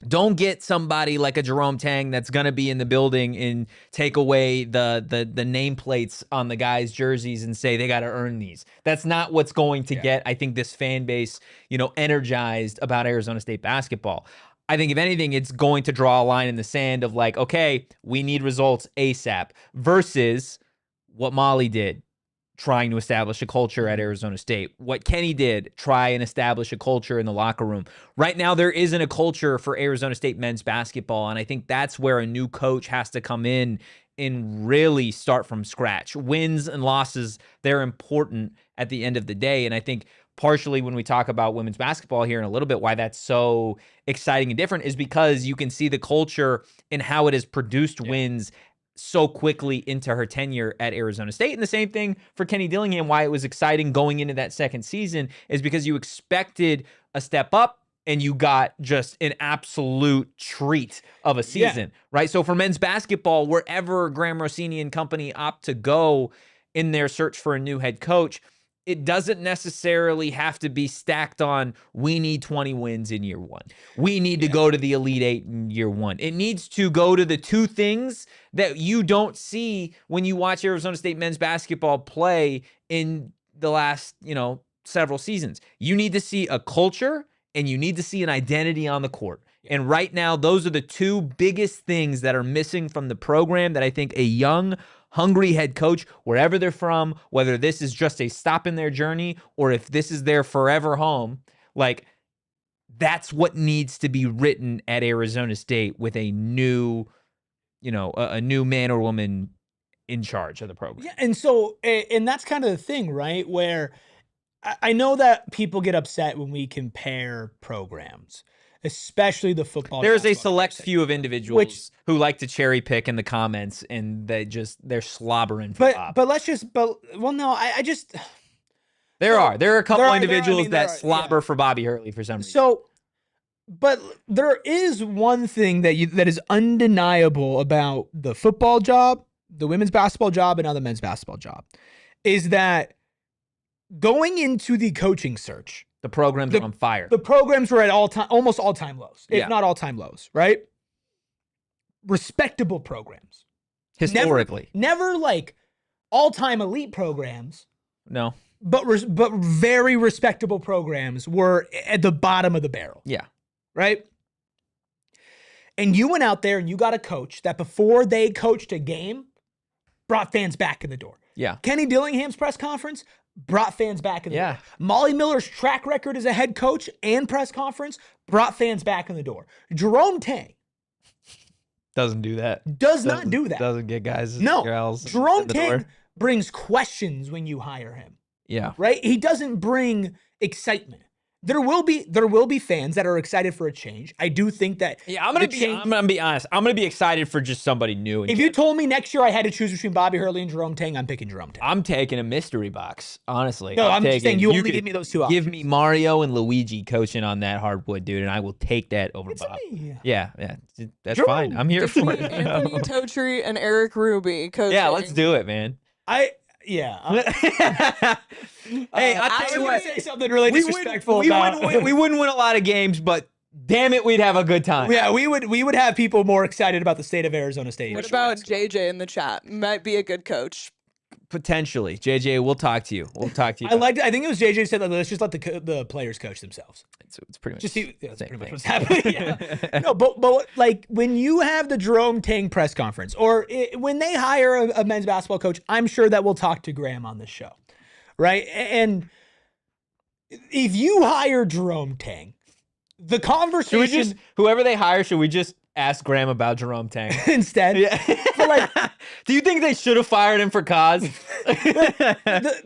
Don't get somebody like a Jerome Tang that's going to be in the building and take away the nameplates on the guys' jerseys and say they got to earn these. That's not what's going to get, I think, this fan base, energized about Arizona State basketball. I think if anything, it's going to draw a line in the sand of like, okay, we need results ASAP versus what Molly did, trying to establish a culture at Arizona State. What Kenny did, try and establish a culture in the locker room. Right now, there isn't a culture for Arizona State men's basketball, and I think that's where a new coach has to come in and really start from scratch. Wins and losses, they're important at the end of the day, and I think partially when we talk about women's basketball here in a little bit, why that's so exciting and different is because you can see the culture and how it has produced wins so quickly into her tenure at Arizona State. And the same thing for Kenny Dillingham, why it was exciting going into that second season is because you expected a step up and you got just an absolute treat of a season, right? So for men's basketball, wherever Graham Rossini and company opt to go in their search for a new head coach, it doesn't necessarily have to be stacked on, we need 20 wins in year one. We need to go to the Elite Eight in year one. It needs to go to the two things that you don't see when you watch Arizona State men's basketball play in the last, several seasons. You need to see a culture and you need to see an identity on the court. And right now, those are the two biggest things that are missing from the program that I think a young, hungry head coach, wherever they're from, whether this is just a stop in their journey or if this is their forever home, like that's what needs to be written at Arizona State with a new a new man or woman in charge of the program. Yeah, and so, and that's kind of the thing, right? Where I know that people get upset when we compare programs, especially the football. There's a basketball select comparison. few of individuals who like to cherry pick in the comments, and they're slobbering for Bob. Well, no, I just There are a couple individuals there that are, slobber for Bobby Hurley for some reason. So, but there is one thing that is undeniable about the football job, the women's basketball job, and now the men's basketball job, is that going into the coaching search, the programs are on fire. The programs were at almost all-time lows, if not all-time lows, right? Respectable programs. Historically. Never like all-time elite programs. No. But very respectable programs were at the bottom of the barrel. Yeah. Right? And you went out there and you got a coach that before they coached a game, brought fans back in the door. Yeah. Kenny Dillingham's press conference brought fans back in the door. Yeah. Molly Miller's track record as a head coach and press conference brought fans back in the door. Jerome Tang doesn't do that. Does not do that. Doesn't get guys. No. Girls Jerome in the Tang door. brings questions when you hire him. Yeah. Right? He doesn't bring excitement. There will be fans that are excited for a change. I do think that. Yeah, I'm gonna be honest. I'm gonna be excited for just somebody new. If you told me next year I had to choose between Bobby Hurley and Jerome Tang, I'm picking Jerome Tang. I'm taking a mystery box, honestly. No, I'm just saying you only give me those two options. Give me Mario and Luigi coaching on that hardwood, dude, and I will take that over Bob. Yeah, that's fine. I'm here for it. Anthony Totri and Erik Ruby coaching. Yeah, let's do it, man. Hey, I'll tell you what. Say something really disrespectful. We wouldn't win a lot of games, but damn it, we'd have a good time. Yeah, we would have people more excited about the state of Arizona State. What about JJ in the chat? Might be a good coach. Potentially, JJ. We'll talk to you. I think it was JJ who said that. Let's just let the players coach themselves. It's pretty much just see. That's pretty much what's happening. Yeah. No, but like when you have the Jerome Tang press conference, or when they hire a men's basketball coach, I'm sure that we'll talk to Graham on this show, right? And if you hire Jerome Tang, the conversation. Whoever they hire, should we just ask Graham about Jerome Tang instead? Yeah. But like, do you think they should have fired him for cause?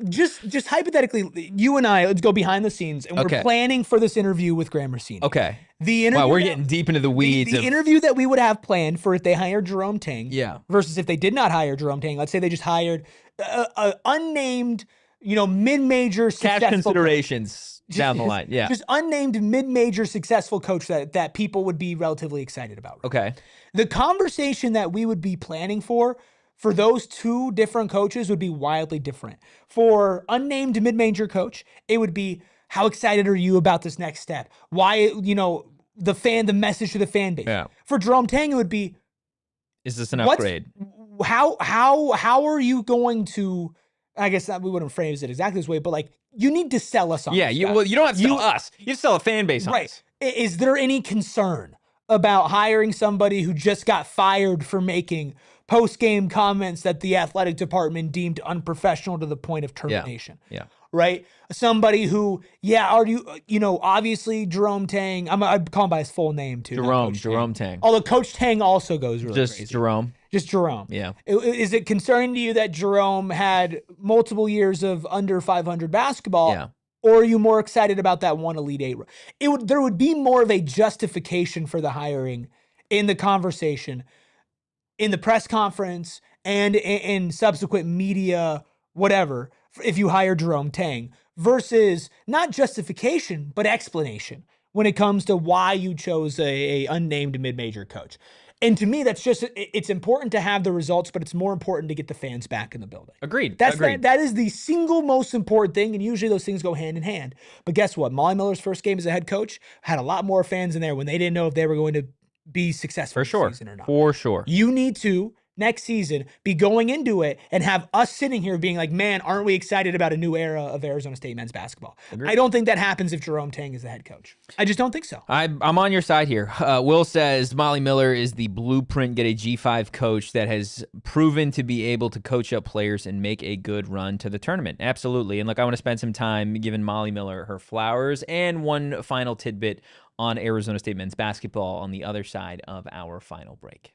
Just hypothetically, you and I, let's go behind the scenes, and we're planning for this interview with Graham Rossini. Okay. The interview. Wow, we're getting deep into the weeds. The interview that we would have planned for if they hired Jerome Tang. Yeah. Versus if they did not hire Jerome Tang. Let's say they just hired a unnamed, mid-major cash considerations down the line. Yeah. Just unnamed mid-major successful coach that people would be relatively excited about. Right? Okay. The conversation that we would be planning for those two different coaches would be wildly different. For unnamed mid-major coach, it would be, how excited are you about this next step? Why, the message to the fan base. Yeah. For Jerome Tang, it would be, is this an upgrade? How are you going to, I guess we wouldn't phrase it exactly this way, but like, you need to sell us on Yeah, this you don't have to sell us. You sell a fan base on us. Is there any concern about hiring somebody who just got fired for making post-game comments that the athletic department deemed unprofessional to the point of termination? Yeah. Right? Somebody who, obviously Jerome Tang, I'd call him by his full name too. Jerome Tang. Although Coach Tang also goes really just crazy. Jerome. Just Jerome. Yeah. Is it concerning to you that Jerome had multiple years of under 500 basketball? Yeah. Or are you more excited about that one Elite Eight? There would be more of a justification for the hiring in the conversation, in the press conference, and in subsequent media, whatever, if you hire Jerome Tang, versus not justification, but explanation when it comes to why you chose a unnamed mid-major coach. And to me, it's important to have the results, but it's more important to get the fans back in the building. Agreed. That is the single most important thing, and usually those things go hand in hand. But guess what? Molly Miller's first game as a head coach had a lot more fans in there when they didn't know if they were going to be successful this season or not. For sure. You need to, next season, be going into it and have us sitting here being like, man, aren't we excited about a new era of Arizona State men's basketball? Agreed. I don't think that happens if Jerome Tang is the head coach. I just don't think so. I'm on your side here. Will says Molly Miller is the blueprint, get a G5 coach that has proven to be able to coach up players and make a good run to the tournament. Absolutely. And look, I want to spend some time giving Molly Miller her flowers, and one final tidbit on Arizona State men's basketball on the other side of our final break.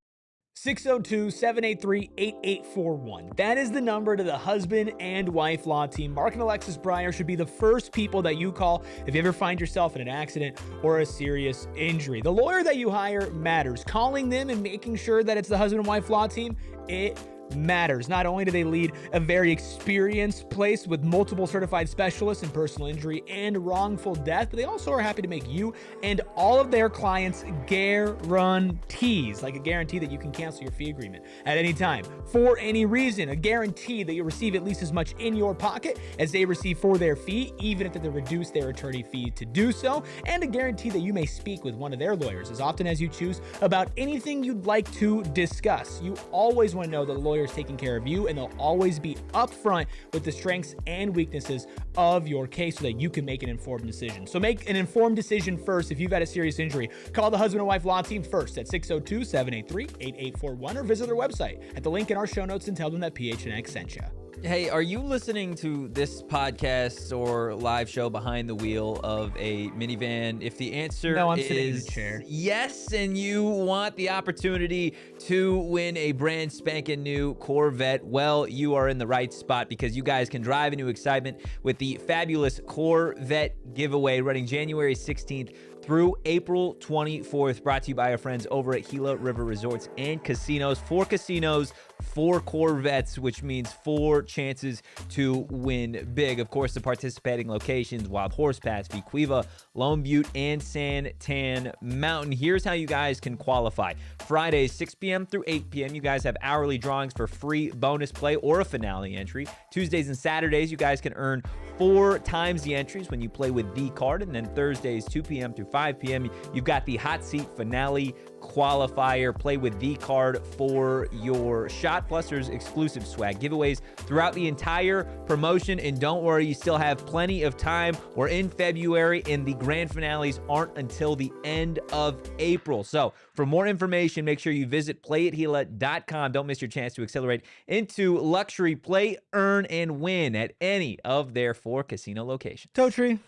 602-783-8841. That is the number to the husband and wife law team. Mark and Alexis Breyer should be the first people that you call if you ever find yourself in an accident or a serious injury. The lawyer that you hire matters. Calling them and making sure that it's the husband and wife law team, it matters. Not only do they lead a very experienced place with multiple certified specialists in personal injury and wrongful death, but they also are happy to make you and all of their clients guarantees, like a guarantee that you can cancel your fee agreement at any time for any reason, a guarantee that you receive at least as much in your pocket as they receive for their fee, even if they reduce their attorney fee to do so, and a guarantee that you may speak with one of their lawyers as often as you choose about anything you'd like to discuss. You always want to know that the lawyer is taking care of you, and they'll always be upfront with the strengths and weaknesses of your case so that you can make an informed decision. So make an informed decision first. If you've had a serious injury, call the husband and wife law team first at 602-783-8841 or visit their website at the link in our show notes and tell them that PHNX sent you. Hey, are you listening to this podcast or live show behind the wheel of a minivan? If the answer No, I'm sitting in is the chair. yes, and you want the opportunity to win a brand spanking new Corvette, well, you are in the right spot because you guys can drive into excitement with the fabulous Corvette giveaway running January 16th through April 24th, brought to you by our friends over at Gila River Resorts and Casinos. 4 casinos, 4 Corvettes, which means 4 chances to win big. Of course, the participating locations: Wild Horse Pass, Vequiva, Lone Butte, and San Tan Mountain. Here's how you guys can qualify. Fridays, 6 p.m. through 8 p.m., you guys have hourly drawings for free bonus play or a finale entry. Tuesdays and Saturdays, you guys can earn 4 times the entries when you play with the card. And then Thursdays, 2 p.m. through 5 p.m., you've got the hot seat finale qualifier. Play with the card for your shot. Plus, there's exclusive swag giveaways throughout the entire promotion. And don't worry, you still have plenty of time. We're in February, and the grand finales aren't until the end of April. So for more information, make sure you visit playathila.com. Don't miss your chance to accelerate into luxury. Play, earn, and win at any of their 4 casino locations. Totri,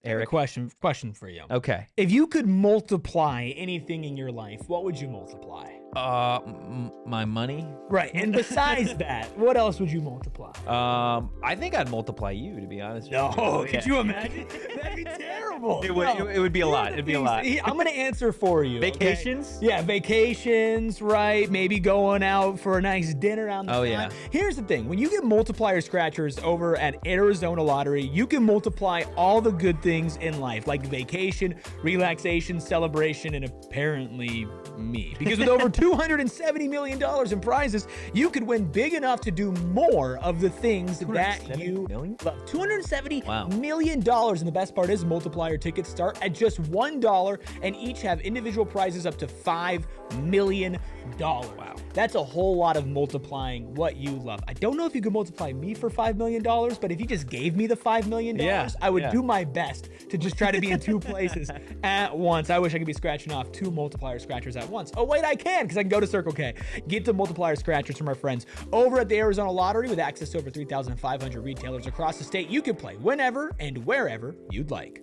Erik. question for you. Okay. If you could multiply anything in your life, what would you multiply? My money. Right. And besides that, what else would you multiply? I think I'd multiply you, to be honest. No, with you. could you imagine? That'd be terrible. It would be a lot. It'd be a lot. I'm gonna answer for you. okay? Vacations? Yeah, vacations, right? Maybe going out for a nice dinner on the Oh, side. yeah. Here's the thing: when you get multiplier scratchers over at Arizona Lottery, you can multiply all the good things in life, like vacation, relaxation, celebration, and apparently me. Because with over $270 million in prizes, you could win big enough to do more of the things that you million? love. $270 Wow. million. And the best part is multiplier tickets start at just $1 and each have individual prizes up to $5 million. Wow. That's a whole lot of multiplying what you love. I don't know if you could multiply me for $5 million, but if you just gave me the $5 million, I would do my best to just try to be in 2 places at once. I wish I could be scratching off 2 multiplier scratchers at once. Oh, wait, I can, because I can go to Circle K. Get the multiplier scratchers from our friends over at the Arizona Lottery. With access to over 3,500 retailers across the state, you can play whenever and wherever you'd like.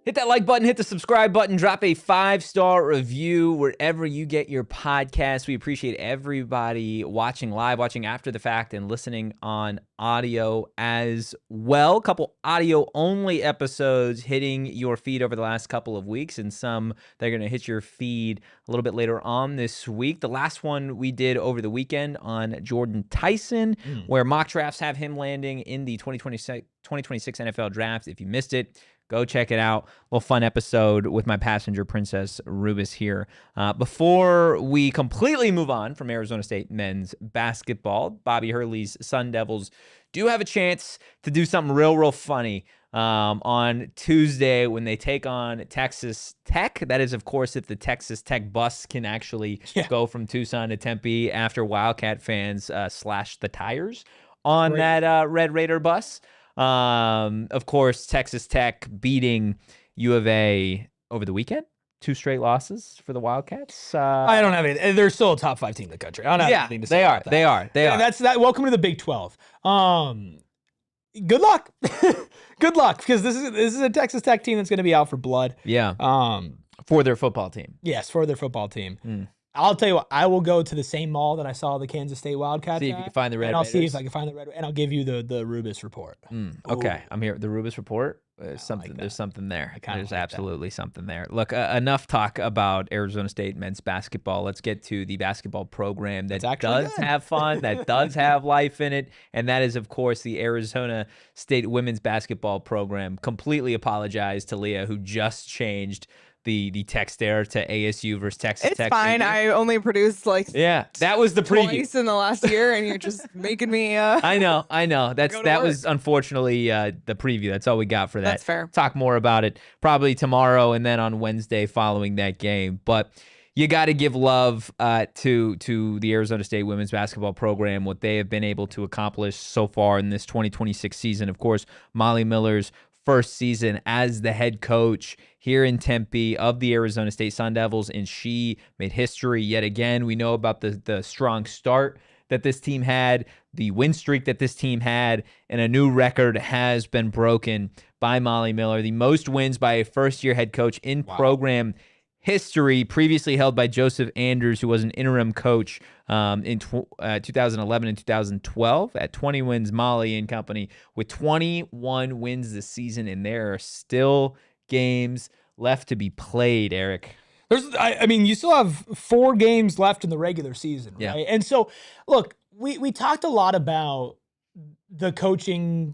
Hit that like button, hit the subscribe button, drop a 5-star review wherever you get your podcasts. We appreciate everybody watching live, watching after the fact, and listening on audio as well. A couple audio-only episodes hitting your feed over the last couple of weeks, and some that are going to hit your feed a little bit later on this week. The last one we did over the weekend on Jordan Tyson, where mock drafts have him landing in the 2026 NFL draft. If you missed it, go check it out. A little fun episode with my passenger princess, Rubis, here. Before we completely move on from Arizona State men's basketball, Bobby Hurley's Sun Devils do have a chance to do something real funny on Tuesday when they take on Texas Tech. That is, of course, if the Texas Tech bus can actually go from Tucson to Tempe after Wildcat fans slash the tires on that Red Raider bus. Of course, Texas Tech beating U of A over the weekend. 2 straight losses for the Wildcats. I don't have any. They're still a top 5 team in the country. I don't have anything to say. About that. They are. That's that. Welcome to the Big 12. Good luck. Good luck, because this is a Texas Tech team that's going to be out for blood. Yeah. For their football team. Yes, for their football team. I'll tell you what, I will go to the same mall that I saw the Kansas State Wildcats See if you at, can find the Red and I'll see Raiders. if I can find the Red, and I'll give you the Rubis report. Okay, Ooh. I'm here. The Rubis report. There's like there's something there. I kinda There's like that. absolutely something there. Look, enough talk about Arizona State men's basketball. Let's get to the basketball program that It's actually does good. have fun, that does have life in it, and that is, of course, the Arizona State women's basketball program. Completely apologize to Leah, who just changed the text there to ASU versus Texas It's Tech. fine. I only produced like Yeah, that was the preview. twice in the last year, and you're just making me. I know. Go That to work. was unfortunately the preview. That's all we got for that. That's fair. Talk more about it probably tomorrow and then on Wednesday following that game. But you got to give love to the Arizona State women's basketball program, what they have been able to accomplish so far in this 2026 season. Of course, Molly Miller's first season as the head coach here in Tempe of the Arizona State Sun Devils, and she made history yet again. We know about the strong start that this team had, the win streak that this team had, and a new record has been broken by Molly Miller, the most wins by a first-year head coach in program history, previously held by Joseph Anders, who was an interim coach in 2011 and 2012. At 20 wins, Molly and company with 21 wins this season, and there are still games left to be played, Erik. I mean, you still have 4 games left in the regular season, right? Yeah. And so, look, we talked a lot about the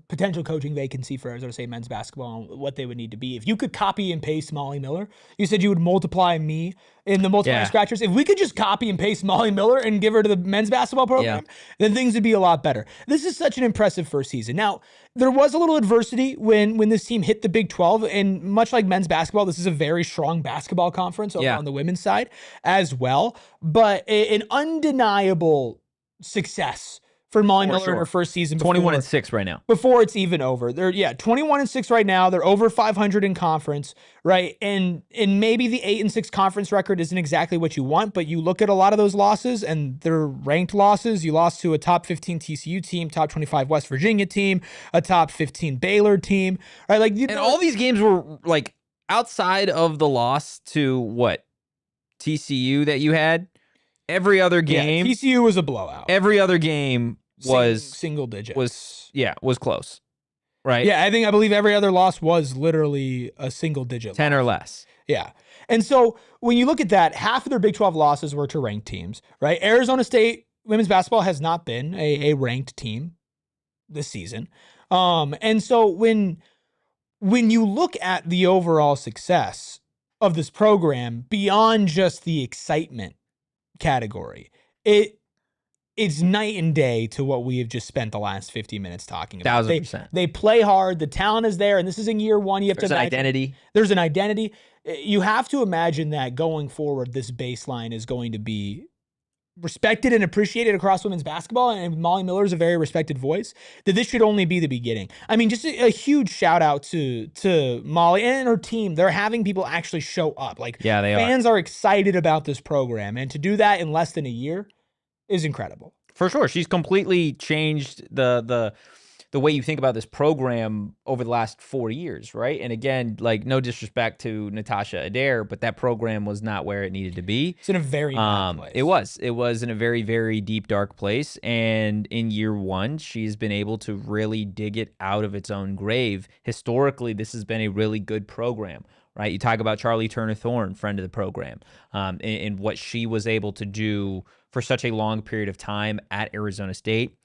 potential coaching vacancy for Arizona State men's basketball and what they would need to be. If you could copy and paste Molly Miller, you said you would multiply me in the multiplying scratchers. If we could just copy and paste Molly Miller and give her to the men's basketball program, then things would be a lot better. This is such an impressive first season. Now, there was a little adversity when this team hit the Big 12, and much like men's basketball, this is a very strong basketball conference over on the women's side as well. But an undeniable success for Molly Miller in her first season. 21-6 right now. Before it's even over. They're 21-6 right now. They're over 500 in conference, right? And maybe the 8-6 conference record isn't exactly what you want, but you look at a lot of those losses and they're ranked losses. You lost to a top 15 TCU team, top 25 West Virginia team, a top 15 Baylor team, right? Like, and all these games were like outside of the loss to what? TCU that you had? Every other game. TCU was a blowout. Every other game was single digits. Was close. Right? Yeah, I believe every other loss was literally a single digit 10 loss. or less. Yeah. And so when you look at that, half of their Big 12 losses were to ranked teams, right? Arizona State women's basketball has not been a ranked team this season. And so when you look at the overall success of this program beyond just the excitement category, it's night and day to what we have just spent the last 50 minutes talking about. 1,000%. They play hard. The talent is there, and this is in year one. There's an identity. There's an identity. You have to imagine that going forward, this baseline is going to be respected and appreciated across women's basketball, and Molly Miller is a very respected voice, that this should only be the beginning. I mean, just a huge shout out to Molly and her team. They're having people actually show up. Like, they fans are excited about this program, and to do that in less than a year is incredible. For sure. She's completely changed the way you think about this program over the last 4 years, right? And again, like, no disrespect to Natasha Adair, but that program was not where it needed to be. It's in a very dark place. It was in a very, very deep, dark place. And in year one, she's been able to really dig it out of its own grave. Historically, this has been a really good program, right? You talk about Charlie Turner-Thorne, friend of the program, and what she was able to do for such a long period of time at Arizona State.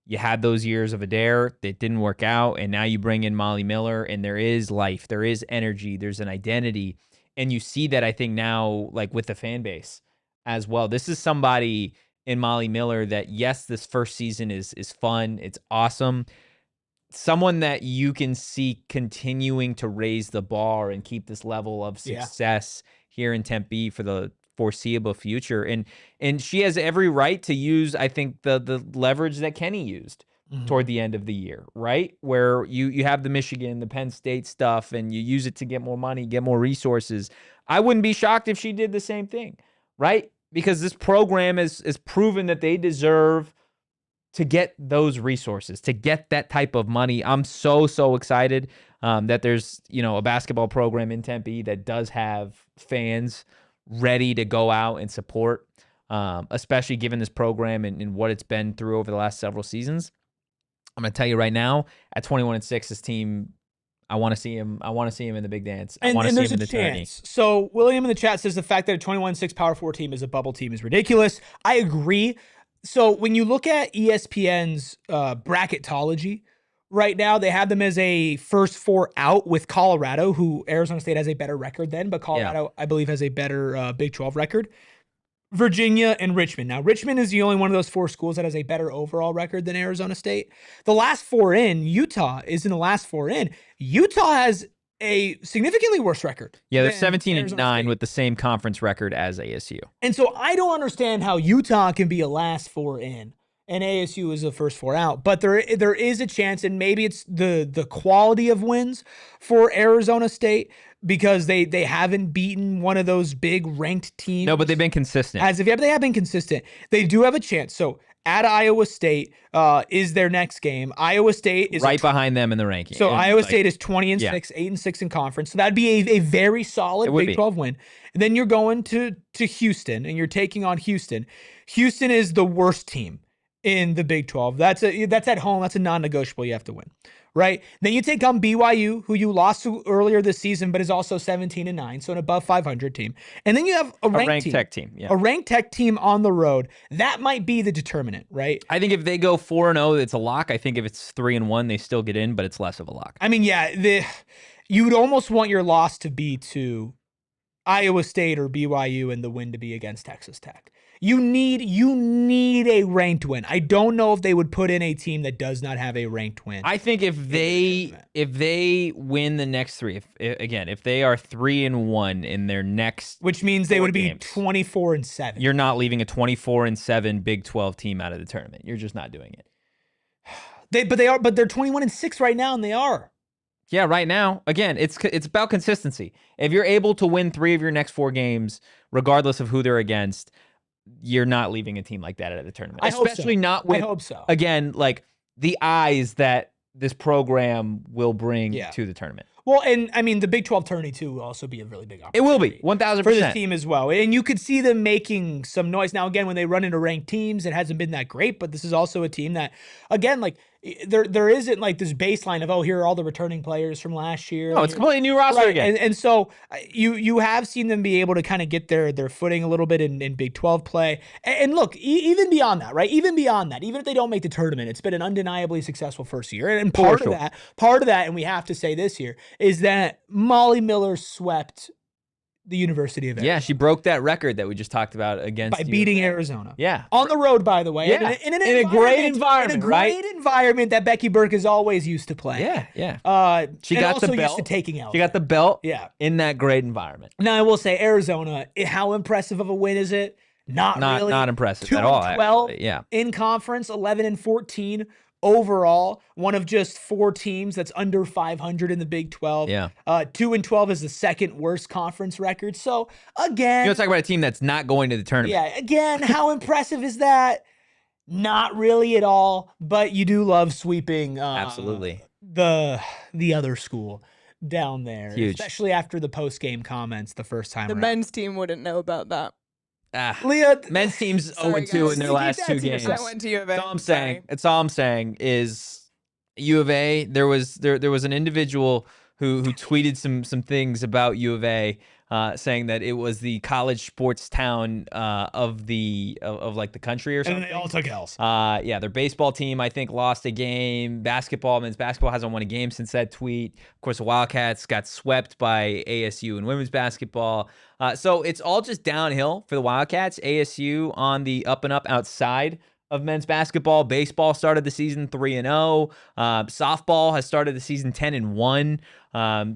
You had those years of Adair that didn't work out, and now you bring in Molly Miller, and there is life, there is energy, there's an identity, and you see that, I think, now, like, with the fan base as well. This is somebody in Molly Miller that, yes, this first season is fun, it's awesome. Someone that you can see continuing to raise the bar and keep this level of success here in Tempe for the foreseeable future. And she has every right to use, I think, the leverage that Kenny used toward the end of the year, right? Where you have the Michigan, the Penn State stuff, and you use it to get more money, get more resources. I wouldn't be shocked if she did the same thing, right? Because this program is proven that they deserve to get those resources, to get that type of money. I'm so excited that there's, a basketball program in Tempe that does have fans ready to go out and support especially given this program and what it's been through over the last several seasons. I'm going to tell you right now, at 21-6, this team, I want to see him. I want to see him in the big dance. I want to see him in the tourney. So William in the chat says the fact that a 21-6 Power 4 team is a bubble team is ridiculous. I agree. So when you look at ESPN's bracketology right now, they have them as a first 4 out with Colorado, who Arizona State has a better record than, but Colorado, I believe, has a better Big 12 record. Virginia and Richmond. Now, Richmond is the only one of those 4 schools that has a better overall record than Arizona State. The last 4 in, Utah is in the last 4 in. Utah has a significantly worse record. Yeah, they're 17-9 with the same conference record as ASU. And so I don't understand how Utah can be a last 4 in and ASU is the first 4 out. But there is a chance, and maybe it's the quality of wins for Arizona State, because they haven't beaten one of those big ranked teams. No, but they've been consistent. They have been consistent. They do have a chance. So at Iowa State is their next game. Iowa State is right behind them in the ranking. So Iowa State is 20-6, 8-6 in conference. So that'd be a very solid Big 12 win. And then you're going to Houston and you're taking on Houston. Houston is the worst team in the Big 12. That's at home. That's a non-negotiable. You have to win. Right? Then you take on BYU, who you lost to earlier this season, but is also 17-9, so an above 500 team. And then you have a ranked Tech team. Yeah. A ranked Tech team on the road. That might be the determinant, right? I think if they go 4-0, it's a lock. I think if it's 3-1, they still get in, but it's less of a lock. I mean, yeah, you would almost want your loss to be to Iowa State or BYU and the win to be against Texas Tech. You need a ranked win. I don't know if they would put in a team that does not have a ranked win. I think if they win the next 3, if they are 3-1 in their next, which means they would be games, 24-7. You're not leaving a 24-7 Big 12 team out of the tournament. You're just not doing it. But they're 21-6 right now, and they are. Yeah, right now. Again, it's about consistency. If you're able to win 3 of your next 4 games, regardless of who they're against, you're not leaving a team like that out of the tournament. Especially not with, I hope so. Again, like the eyes that this program will bring to the tournament. Well, and I mean, the Big 12 tourney, too, will also be a really big opportunity. It will be, 1,000%. For this team as well. And you could see them making some noise. Now, again, when they run into ranked teams, it hasn't been that great, but this is also a team that, again, like, there isn't like this baseline of, here are all the returning players from last year. No, it's completely new roster again. And so you have seen them be able to kind of get their footing a little bit in Big 12 play. And look, even beyond that, right? Even beyond that, even if they don't make the tournament, it's been an undeniably successful first year. And part of that, and we have to say this here, is that Molly Miller swept the University of Arizona. Yeah, she broke that record that we just talked about against by beating Arizona. Yeah. On the road, by the way. Yeah. In a great environment. In a great environment that Becky Burke is always used to playing. Yeah. She got the belt. Used to taking L's. She got the belt. Yeah. In that great environment. Now, I will say, Arizona, how impressive of a win is it? Not really. Not impressive at all. 2-12 in conference, 11-14 overall. One of just 4 teams that's under 500 in the Big 12. Yeah. 2-12 is the second worst conference record. So again, you want to talk about a team that's not going to the tournament. Yeah. Again, how impressive is that? Not really at all. But you do love sweeping. Absolutely. The other school down there, Huge. Especially after the post game comments the first time. The men's team wouldn't know about that. Leah, men's team's 0-2 in their last 2 games. I went to U of A. That's all I'm saying is U of A. There was an individual who tweeted some things about U of A, saying that it was the college sports town of like the country or something. And they all took L's. Yeah, their baseball team I think lost a game. Men's basketball hasn't won a game since that tweet. Of course, the Wildcats got swept by ASU in women's basketball. So it's all just downhill for the Wildcats. ASU on the up and up outside of men's basketball. Baseball started the season 3-0. Softball has started the season 10-1.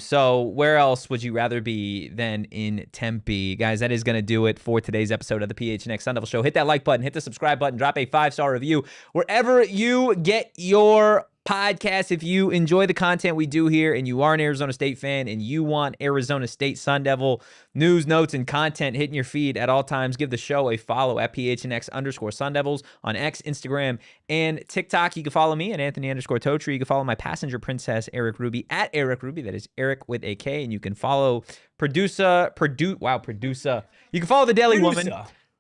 So where else would you rather be than in Tempe? Guys, that is going to do it for today's episode of the PHNX Sun Devil Show. Hit that like button, hit the subscribe button, drop a 5-star review wherever you get your podcast. If you enjoy the content we do here and you are an Arizona State fan and you want Arizona State Sun Devil news, notes, and content hitting your feed at all times, give the show a follow at PHNX_Sun Devils on X, Instagram, and TikTok. You can follow me at Anthony_Totri. You can follow my passenger princess, Erik Ruby, at Erik Ruby. That is Erik with a K. And you can follow Producer. You can follow the Deli Woman.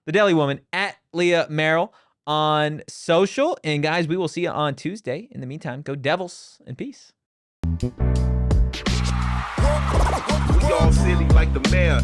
the Deli Woman, at Leah Merrill on social. And guys, we will see you on Tuesday. In the meantime, go Devils and peace. We all silly like the mayor.